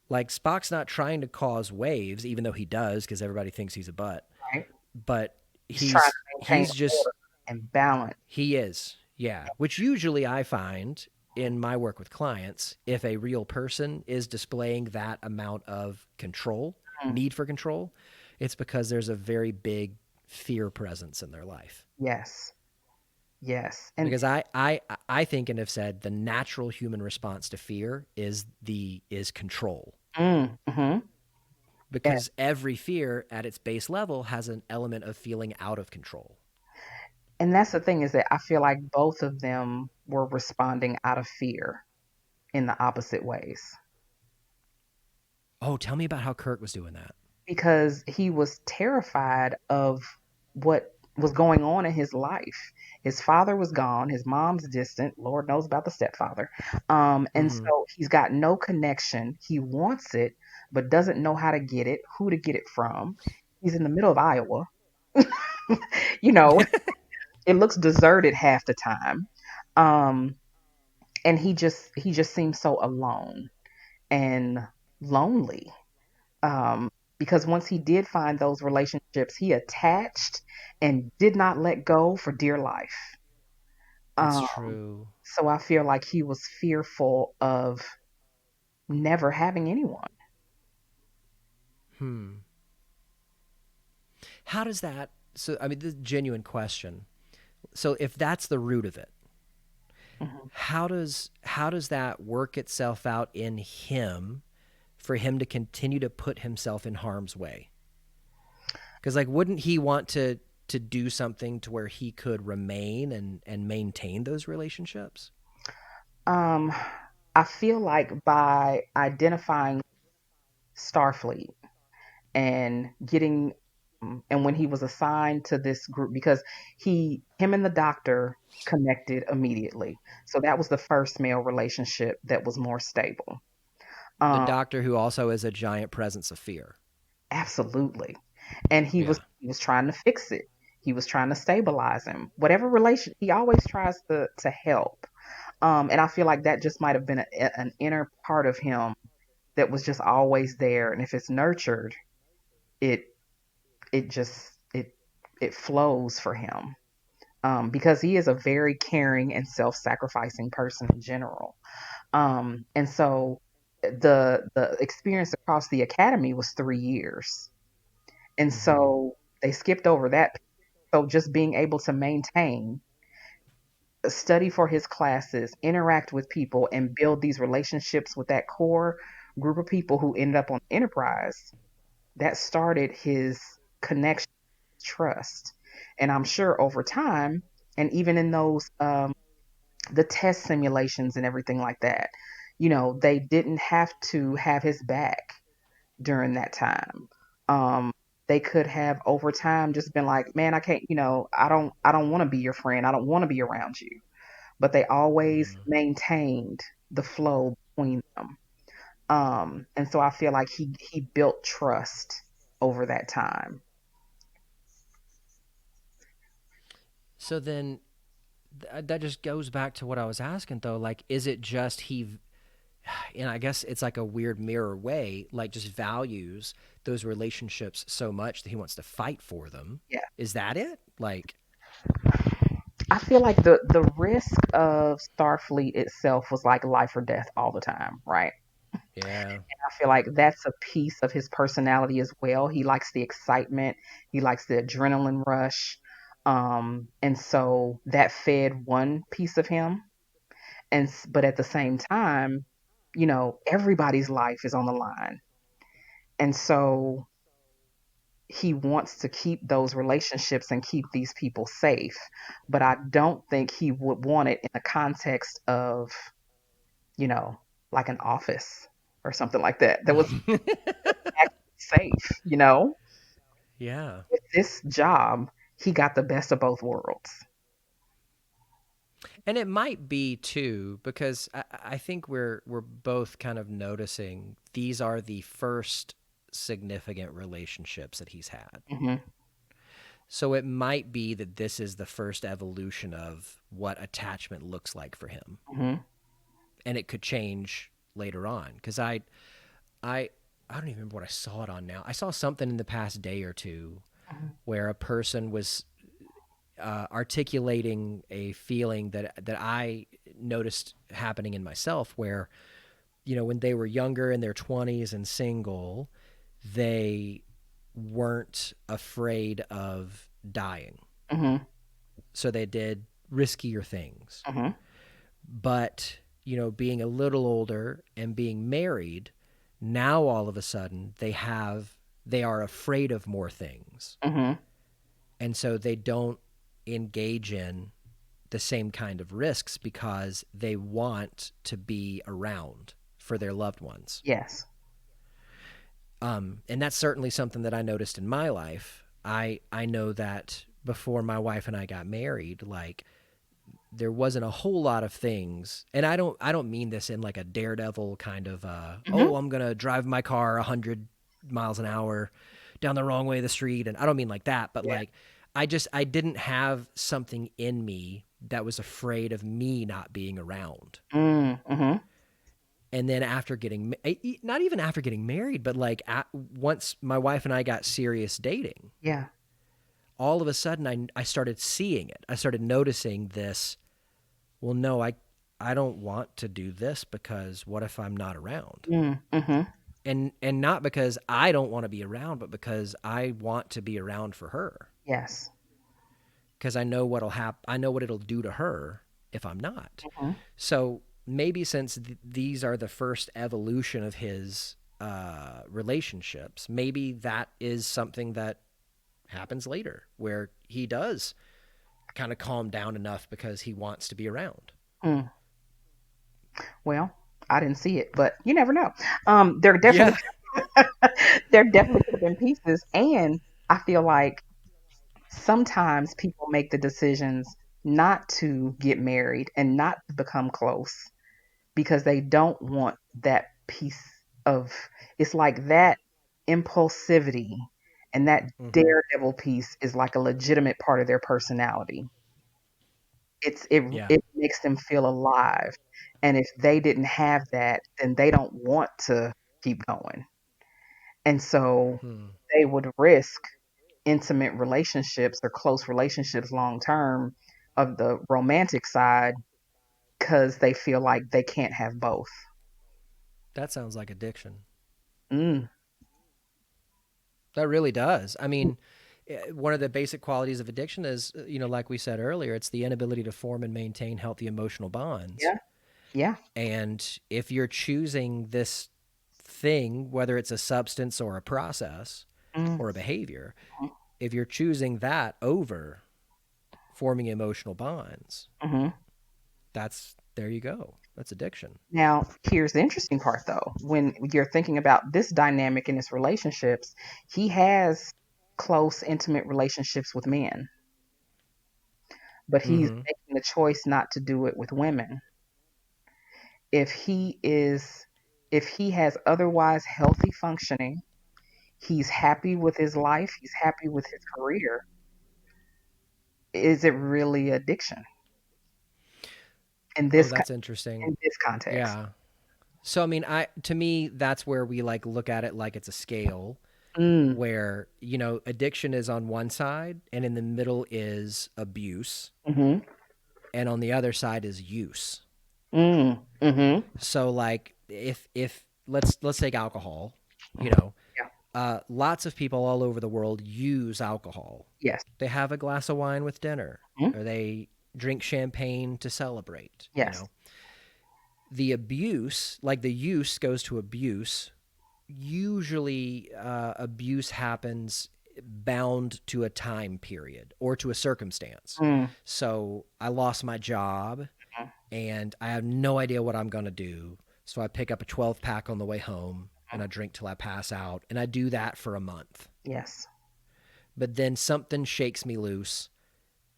Like Spock's not trying to cause waves, even though he does, because everybody thinks he's a butt. Right. But He's trying to maintain he's just order and balance. he is, yeah. Which usually I find in my work with clients, if a real person is displaying that amount of control, Mhm. need for control, it's because there's a very big fear presence in their life. Yes. Yes. And Because I think and have said the natural human response to fear is control. mm-hmm. Yes. Because every fear at its base level has an element of feeling out of control. And that's the thing, is that I feel like both of them were responding out of fear in the opposite ways, Oh, tell me about how Kirk was doing that. because he was terrified of what was going on in his life. His father was gone, his mom's distant, Lord knows about the stepfather. And Mm-hmm. so he's got no connection. He wants it, but doesn't know how to get it, who to get it from. He's in the middle of Iowa. you know, it looks deserted half the time. Um, and he just seems so alone and lonely. Um, because once he did find those relationships, he attached and did not let go for dear life. That's Um, true. so I feel like he was fearful of never having anyone. Hmm. How does that? So, I mean, this is a genuine question. So, if that's the root of it, Mhm. how does that work itself out in him for him to continue to put himself in harm's way? Because, like, wouldn't he want to do something to where he could remain and maintain those relationships? Um, I feel like by identifying Starfleet and getting and when he was assigned to this group, because him and the doctor connected immediately, so that was the first male relationship that was more stable. The um doctor who also is a giant presence of fear. Absolutely. And he was Yeah. he was trying to fix it. He was trying to stabilize him, whatever relation. He always tries to help. And I feel like that just might have been an inner part of him that was just always there, and if it's nurtured, it it just it flows for him, because he is a very caring and self-sacrificing person in general. And so the experience across the academy was 3 years, and Mm-hmm. so they skipped over that. So just being able to maintain, study for his classes, interact with people, and build these relationships with that core group of people who ended up on Enterprise, that started his connection, trust. And I'm sure over time, and even in those the test simulations and everything like that, they didn't have to have his back during that time. Um, they could have over time just been like, man, I can't, I don't want to be your friend. I don't want to be around you. But they always Mm-hmm. maintained the flow between them. And so I feel like he built trust over that time. So then that just goes back to what I was asking though. Like, is it just he? And I guess it's like a weird mirror way, like just values those relationships so much that he wants to fight for them. Yeah. Is that it? Like, I feel like the risk of Starfleet itself was like life or death all the time, right? yeah. I feel like that's a piece of his personality as well. He likes the excitement, he likes the adrenaline rush. And so that fed one piece of him. But at the same time, everybody's life is on the line. And so he wants to keep those relationships and keep these people safe. But I don't think he would want it in the context of, you know, like an office or something like that. That was actually safe, you know? Yeah. With this job, he got the best of both worlds. And it might be too, because I think we're both kind of noticing these are the first significant relationships that he's had. Hmm. So it might be that this is the first evolution of what attachment looks like for him. Hmm. And it could change later on. Because I don't even remember what I saw it on now. I saw something in the past day or two Hmm. where a person was articulating a feeling that I noticed happening in myself, where when they were younger in their 20s and single, they weren't afraid of dying, Hmm. so they did riskier things. Hmm. But being a little older and being married, now all of a sudden they are afraid of more things, Hmm. and so they don't engage in the same kind of risks because they want to be around for their loved ones. Yes. And that's certainly something that I noticed in my life. I know that before my wife and I got married, like, there wasn't a whole lot of things, and I don't mean this in like a daredevil kind of Hmm. oh, I'm gonna drive my car 100 miles an hour down the wrong way of the street, and I don't mean like that, but Yeah. like I didn't have something in me that was afraid of me not being around. Mm-hmm. And then not even after getting married, but like once my wife and I got serious dating, Yeah. all of a sudden I started seeing it. I started noticing this. Well, no, I don't want to do this because what if I'm not around? Mm-hmm. And not because I don't want to be around, but because I want to be around for her. Yes. Because I know what'll happen. I know what it'll do to her if I'm not. Hmm. So maybe since these are the first evolution of his relationships, maybe that is something that happens later where he does kind of calm down enough because he wants to be around. Mm. Well, I didn't see it, but you never know. There definitely Yeah. there definitely could have been pieces, and I feel like sometimes people make the decisions not to get married and not to become close because they don't want that piece of, it's like that impulsivity and that Mm-hmm. daredevil piece is like a legitimate part of their personality. It Yeah. it makes them feel alive. And if they didn't have that, then they don't want to keep going. And so Hmm. they would risk intimate relationships or close relationships long term of the romantic side because they feel like they can't have both. That sounds like addiction. Mm. That really does. I mean, one of the basic qualities of addiction is, like we said earlier, it's the inability to form and maintain healthy emotional bonds. Yeah. Yeah. And if you're choosing this thing, whether it's a substance or a process Mm. or a behavior, if you're choosing that over forming emotional bonds, Hmm. there you go. That's addiction. Now, here's the interesting part though. When you're thinking about this dynamic in his relationships, he has close, intimate relationships with men, but he's Mm-hmm. making the choice not to do it with women. If he is, if he has otherwise healthy functioning, he's happy with his life, he's happy with his career, is it really addiction in Oh, this that's interesting. in this context? Yeah. So I mean, I to me that's where we like look at it like it's a scale Mm. where, addiction is on one side and in the middle is abuse Mhm. and on the other side is use. Mm. Mhm. So like if let's take alcohol, you Mhm. know, Yeah. lots of people all over the world use alcohol. Yes. They have a glass of wine with dinner Mhm. or they drink champagne to celebrate. Yes. The abuse, like the use goes to abuse. Usually abuse happens bound to a time period or to a circumstance. Mm, So I lost my job and I have no idea what I'm going to do. So I pick up a 12 pack on the way home and I drink till I pass out. And I do that for a month. yes. But then something shakes me loose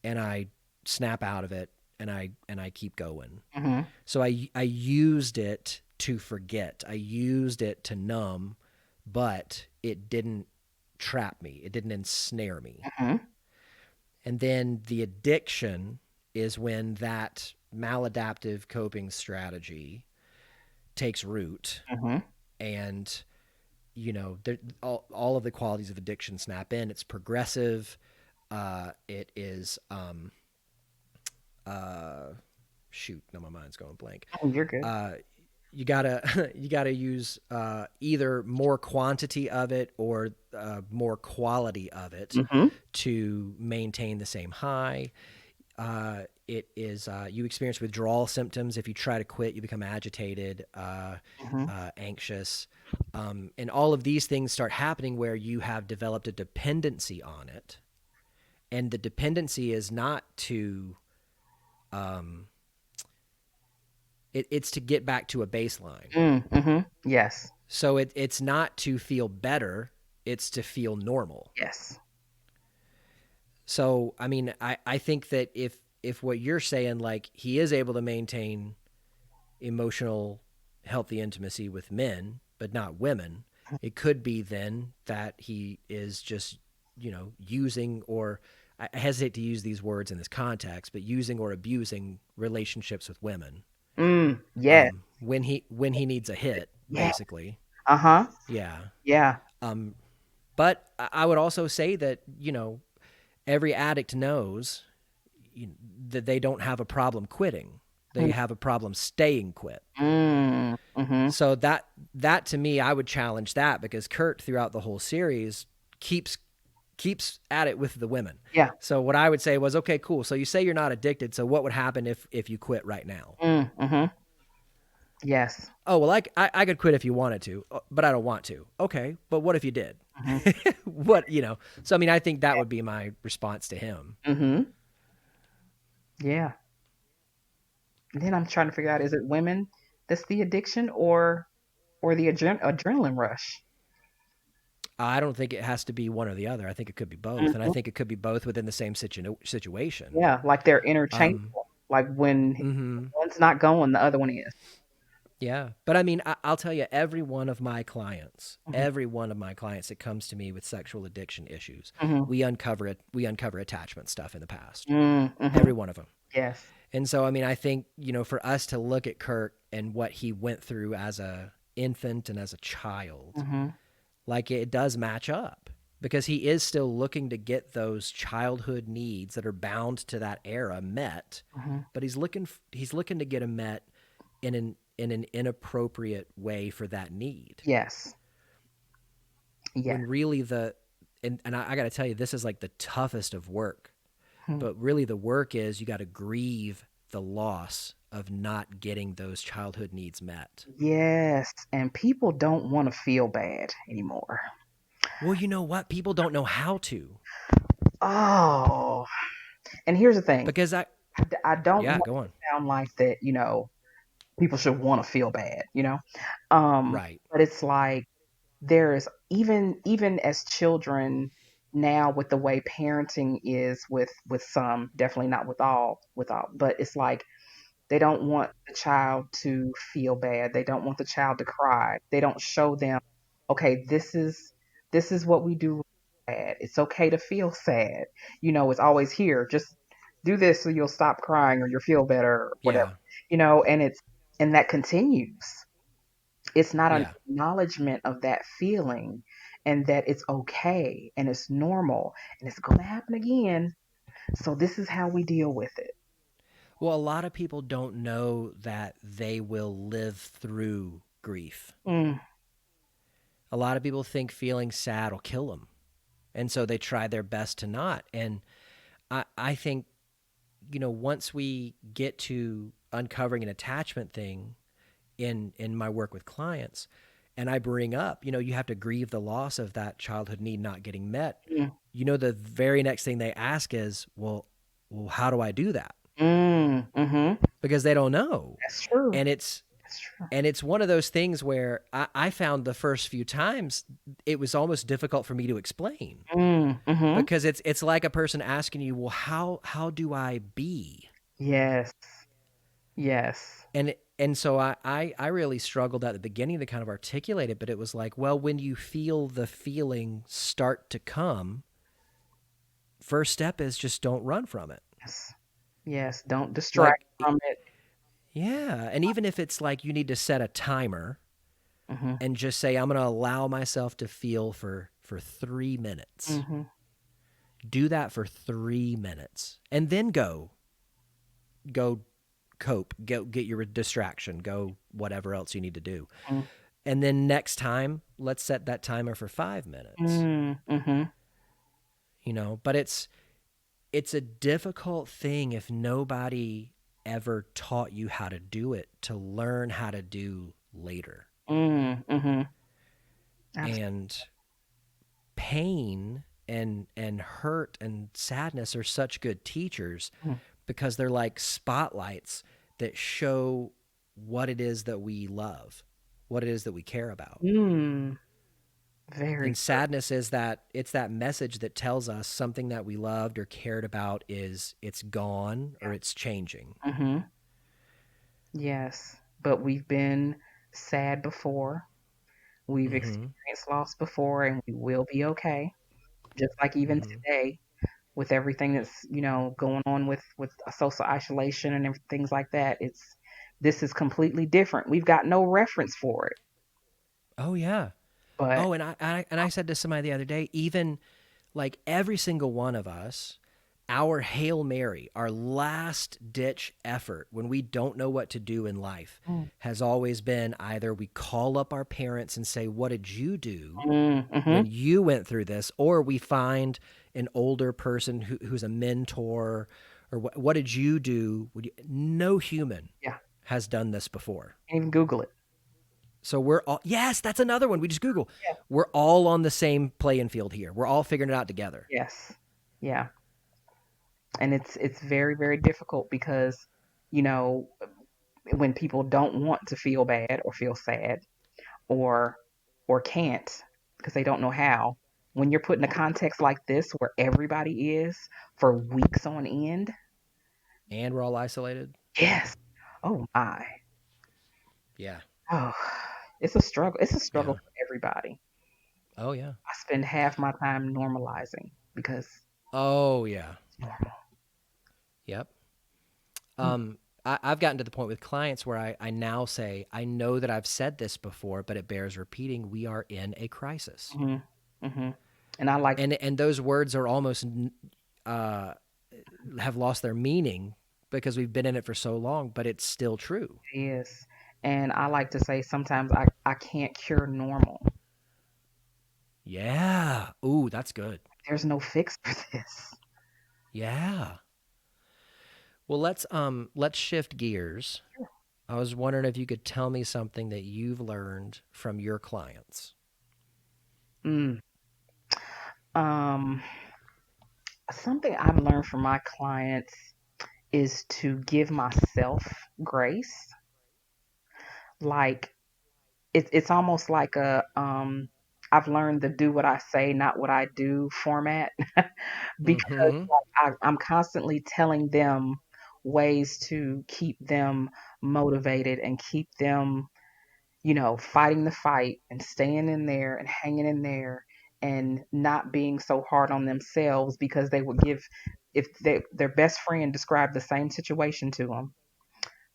and I snap out of it and I keep going. Hmm. So I used it to forget. I used it to numb, but it didn't trap me. It didn't ensnare me. Hmm. And then the addiction is when that maladaptive coping strategy takes root Hmm. and all of the qualities of addiction snap in. It's progressive. It is shoot, now my mind's going blank. Oh, you're good. You gotta you gotta use either more quantity of it or more quality of it Hmm. to maintain the same high. It is you experience withdrawal symptoms. If you try to quit, you become agitated, Hmm. anxious, and all of these things start happening where you have developed a dependency on it, and the dependency is not to it's to get back to a baseline. Mm-hmm. Yes. So it's not to feel better, it's to feel normal. Yes. So, I mean, I think that if what you're saying, like he is able to maintain emotional, healthy intimacy with men, but not women, it could be then that he is just, using or I hesitate to use these words in this context, but using or abusing relationships with women Yes. when he needs a hit, Yeah. basically. Uh-huh. Yeah. Yeah. But I would also say that, every addict knows that they don't have a problem quitting. They have a problem staying quit. Mm. Mm-hmm. So that to me, I would challenge that because Kurt throughout the whole series keeps at it with the women. Yeah. So what I would say was, okay, cool. So you say you're not addicted. So what would happen if you quit right now? Mm-hmm. Yes. Oh, well, I could quit if you wanted to, but I don't want to. Okay, but what if you did? Mm-hmm. What, So, I mean, I think that would be my response to him. Mm-hmm. Yeah. And then I'm trying to figure out, is it women that's the addiction or the adrenaline rush? I don't think it has to be one or the other. I think it could be both. And I Hmm. think it could be both within the same situation. Yeah, like they're Um, interchangeable. Like when hmm one's not going, the other one is. Yeah. But I mean, I'll tell you, every one of my clients Hmm. that comes to me with sexual addiction issues, Hmm. we uncover attachment stuff in the past. Mm-hmm. Every one of them. Yes. And so, I mean, I think, for us to look at Kurt and what he went through as a infant and as a child, Hmm. like it does match up because he is still looking to get those childhood needs that are bound to that era met, Hmm. but he's looking to get them met in an inappropriate way for that need. Yes. Yes. When really and I got to tell you, this is like the toughest of work, Mhm. but really the work is you got to grieve the loss of not getting those childhood needs met. Yes. And people don't want to feel bad anymore. Well, you know what? People don't know how to Oh, and here's the thing. because I don't yeah, want go to on. sound like that, people should want to feel bad. Right. But it's like there's even as children now with the way parenting is with some, definitely not with all, but it's like they don't want the child to feel bad. They don't want the child to cry. They don't show them, okay, this is what we do when we're sad. It's okay to feel sad. It's always here. Just do this so you'll stop crying or you'll feel better or whatever. Yeah. And that continues. It's not an Yeah. acknowledgement of that feeling and that it's okay and it's normal and it's going to happen again. So this is how we deal with it. Well, a lot of people don't know that they will live through grief. Mm, A lot of people think feeling sad will kill them. And so they try their best to not. And I think, once we get to uncovering an attachment thing in my work with clients, and I bring up, you have to grieve the loss of that childhood need not getting met, Mm, the very next thing they ask is, well, how do I do that? mm-hmm. Because they don't know. That's true. And it's That's true. and it's one of those things where I found the first few times it was almost difficult for me to explain, Mm-hmm. because it's like a person asking you, well, how do I be? Yes. Yes. And so I really struggled at the beginning to kind of articulate it, but it was like, well, when you feel the feeling start to come, first step is just don't run from it. Yes. Yes. Don't distract Like, from it. yeah. And even if it's like you need to set a timer Mm-hmm. and just say, I'm going to allow myself to feel for 3 minutes. Mm-hmm. Do that for 3 minutes and then go cope, go get your distraction, go whatever else you need to do. And then next time, let's set that timer for 5 minutes. Mm-hmm. But it's a difficult thing if nobody ever taught you how to do it to learn how to do later. Mm-hmm. Absolutely. And pain and hurt and sadness are such good teachers because they're like spotlights that show what it is that we love, what it is that we care about. Mm. Very And sadness is that it's that message that tells us something that we loved or cared about it's gone or it's changing. true. Mm-hmm. Yes. But we've been sad before. We've Mm-hmm. experienced loss before, and we will be okay. Just like even Mm-hmm. today, with everything that's going on with social isolation and things like that, this is completely different. We've got no reference for it, Oh yeah. but Oh, and I said to somebody the other day, even like every single one of us, our Hail Mary, our last ditch effort when we don't know what to do in life, mm, has always been either we call up our parents and say, what did you do mm-hmm, when you went through this? Or we find an older person who's a mentor, or what did you do? No human yeah, has done this before. can't even Google it. So we're all, yes, that's another one. We just Google. Yeah. We're all on the same playing field here. We're all figuring it out together. Yes, yeah, and it's very very difficult because you know when people don't want to feel bad or feel sad or can't because they don't know how. When you're put in a context like this where everybody is for weeks on end, And we're all isolated. yes. Oh my. Yeah. Oh, it's a struggle. It's a struggle Yeah. for everybody. Oh, yeah. I spend half my time normalizing because Oh, yeah. it's normal. Yep. Mm, I've gotten to the point with clients where I now say, I know that I've said this before, but it bears repeating. We are in a crisis. mm-hmm, mm-hmm. And I like And those words are almost uh, have lost their meaning because we've been in it for so long, but it's still true. is, and I like to say sometimes I can't cure normal. Yeah. Ooh, that's good. There's no fix for this. Yeah. Well, let's shift gears. I was wondering if you could tell me something that you've learned from your clients. Mm. Um, Something I've learned from my clients is to give myself grace. Like it's almost like a I've learned the do what I say, not what I do format because Mm-hmm. I'm constantly telling them ways to keep them motivated and keep them, fighting the fight and staying in there and hanging in there and not being so hard on themselves because they would give if their best friend described the same situation to them,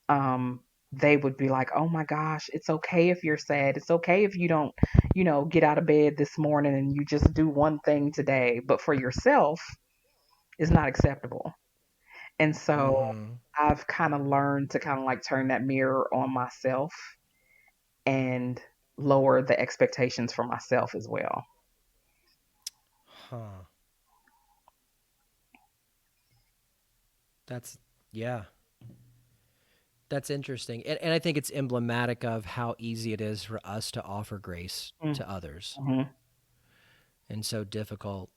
um, they would be like, "Oh my gosh, it's okay if you're sad. It's okay if you don't, get out of bed this morning and you just do one thing today, but for yourself, it's not acceptable." And so Mm-hmm. I've kind of learned to kind of like turn that mirror on myself and lower the expectations for myself as well. Huh. That's, yeah. That's interesting. And I think it's emblematic of how easy it is for us to offer grace to others Mm-hmm. and so difficult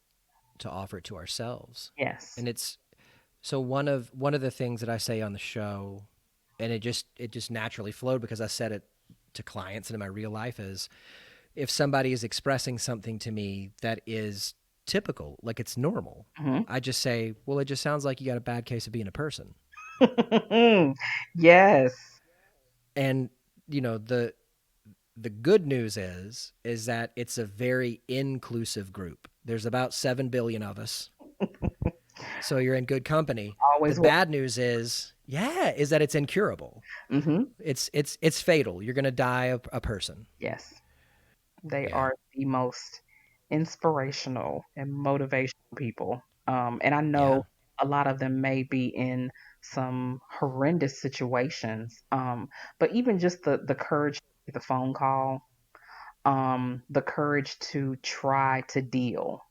to offer it to ourselves. Yes. And it's so one of the things that I say on the show, and it just naturally flowed because I said it to clients and in my real life is if somebody is expressing something to me that is typical, like it's normal, Mm-hmm. I just say, well, it just sounds like you got a bad case of being a person. Yes. And you know, the good news is that it's a very inclusive group. There's about 7 billion of us. So you're in good company. The Always will. bad news is that it's incurable. Mm-hmm. It's fatal. You're going to die a person. Yes. They Yeah. are the most inspirational and motivational people. And I Yeah. know a lot of them may be in some horrendous situations. But even just the courage to make the phone call, the courage to try to deal,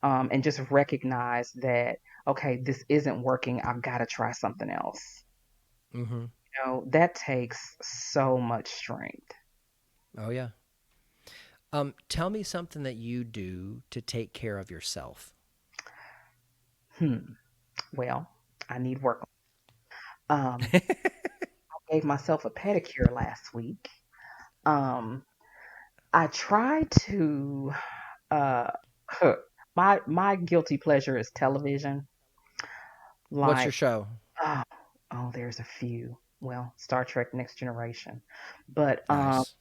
and just recognize that, okay, this isn't working. I've got to try something else. Mhm. That takes so much strength. Oh yeah. Tell me something that you do to take care of yourself. Hmm. Well, I need work. I gave myself a pedicure last week. Um, I try to uh my guilty pleasure is television. What's Like, your show? oh, there's a few. Well, Star Trek Next Generation. But Nice.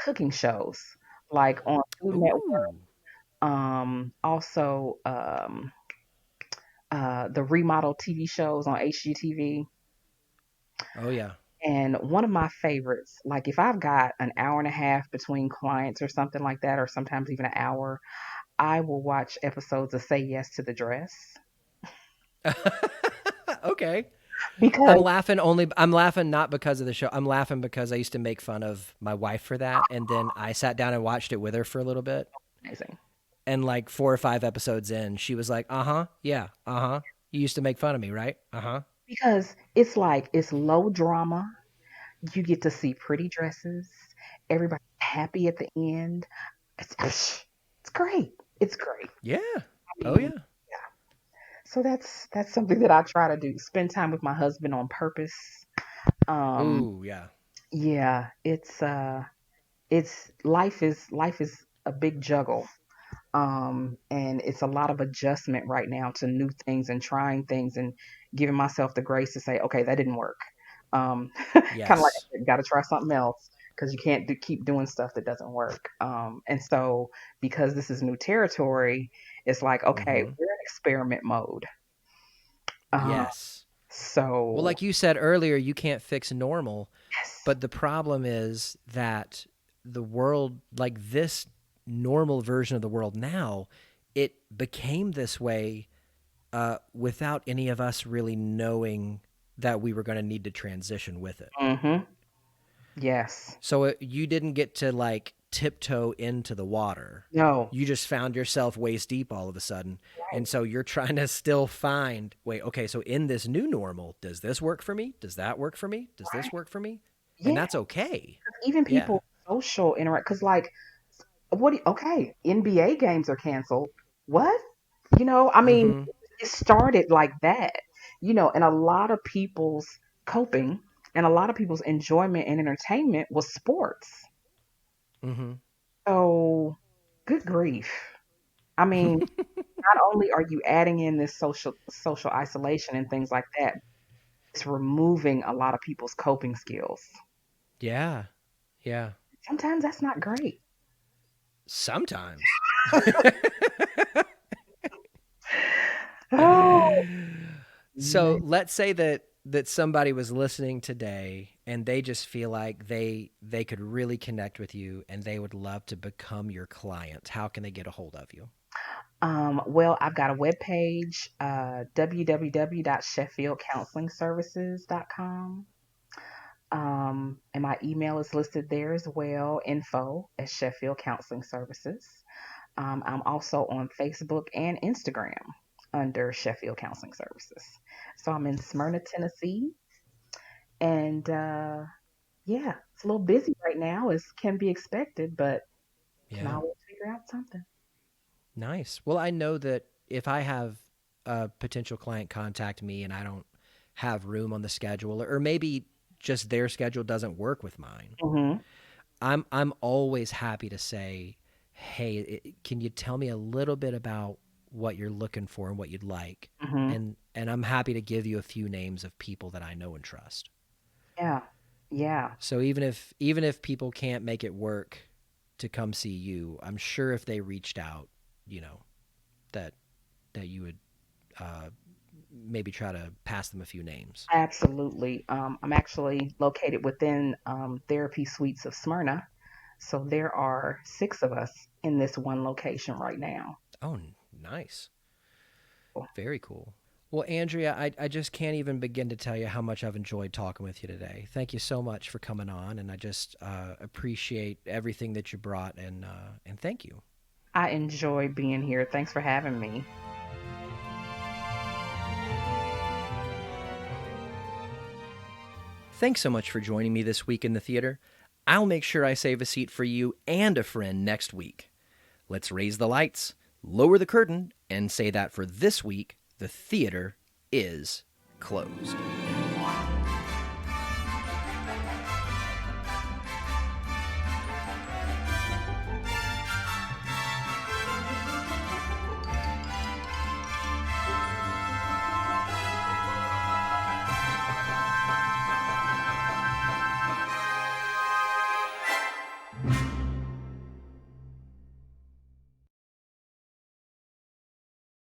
cooking shows like on Food Network, Ooh. also the remodel TV shows on HGTV. Oh yeah. And one of my favorites, like if I've got an hour and a half between clients or something like that, or sometimes even an hour, I will watch episodes of Say Yes to the Dress Okay. because I'm laughing not because of the show. I'm laughing because I used to make fun of my wife for that and then I sat down and watched it with her for a little bit amazing. and like 4 or 5 episodes in, she was like, "Uh-huh. Yeah. Uh-huh. You used to make fun of me, right? Uh-huh." Because it's like it's low drama. You get to see pretty dresses. Everybody's happy at the end. It's great. It's great. Yeah. I Oh mean, yeah. so that's something that I try to do. Spend time with my husband on purpose. Um, Ooh, yeah. yeah, it's life is a big juggle. And it's a lot of adjustment right now to new things and trying things and giving myself the grace to say, okay, that didn't work. Kind of like I Yes. said, got to try something else because you can't keep doing stuff that doesn't work. And so because this is new territory, it's like, okay, Mhm. we're in experiment mode. Uh, Yes. Well, so like you said earlier, you can't fix normal, yes. but the problem is that the world, like this normal version of the world now, it became this way without any of us really knowing that we were going to need to transition with it. Mm-hmm. Yes. So you didn't get to like tiptoe into the water. No. You just found yourself waist deep all of a sudden. Right. And so you're trying to still find, wait, okay, so in this new normal, does this work for me? Does that work for me? Does this Right. work for me? And Yeah. that's okay. Even Yeah. people social interact because like okay, NBA games are canceled. What? I mean, Mm-hmm. it started like that, and a lot of people's coping and a lot of people's enjoyment and entertainment was sports. Mm-hmm. So, good grief. I mean, not only are you adding in this social isolation and things like that, it's removing a lot of people's coping skills. Yeah. Yeah. Sometimes that's not great. Sometimes. Oh, So man. let's say that somebody was listening today and they just feel like they could really connect with you and they would love to become your client. How can they get a hold of you? Well, I've got a webpage, www.sheffieldcounselingservices.com. And my email is listed there as well, info at Sheffield Counseling Services. I'm also on Facebook and Instagram under Sheffield Counseling Services. So I'm in Smyrna, Tennessee, And yeah, it's a little busy right now, as can be expected, but can Yeah. always figure out something. Nice. Well, I know that if I have a potential client contact me and I don't have room on the schedule, or maybe just their schedule doesn't work with mine, Hmm. I'm always happy to say, "Hey, can you tell me a little bit about what you're looking for and what you'd like?" Hmm. And I'm happy to give you a few names of people that I know and trust. Yeah. Yeah. So even if people can't make it work to come see you, I'm sure if they reached out, you know, that you would uh, maybe try to pass them a few names. Absolutely. I'm actually located within Therapy Suites of Smyrna. So there are 6 of us in this one location right now. Oh, nice. Very cool. Well, Andrea, I just can't even begin to tell you how much I've enjoyed talking with you today. Thank you so much for coming on, and I just appreciate everything that you brought, and thank you. I enjoy being here. Thanks for having me. Thanks so much for joining me this week in the theater. I'll make sure I save a seat for you and a friend next week. Let's raise the lights, lower the curtain, and say that for this week, the theater is closed.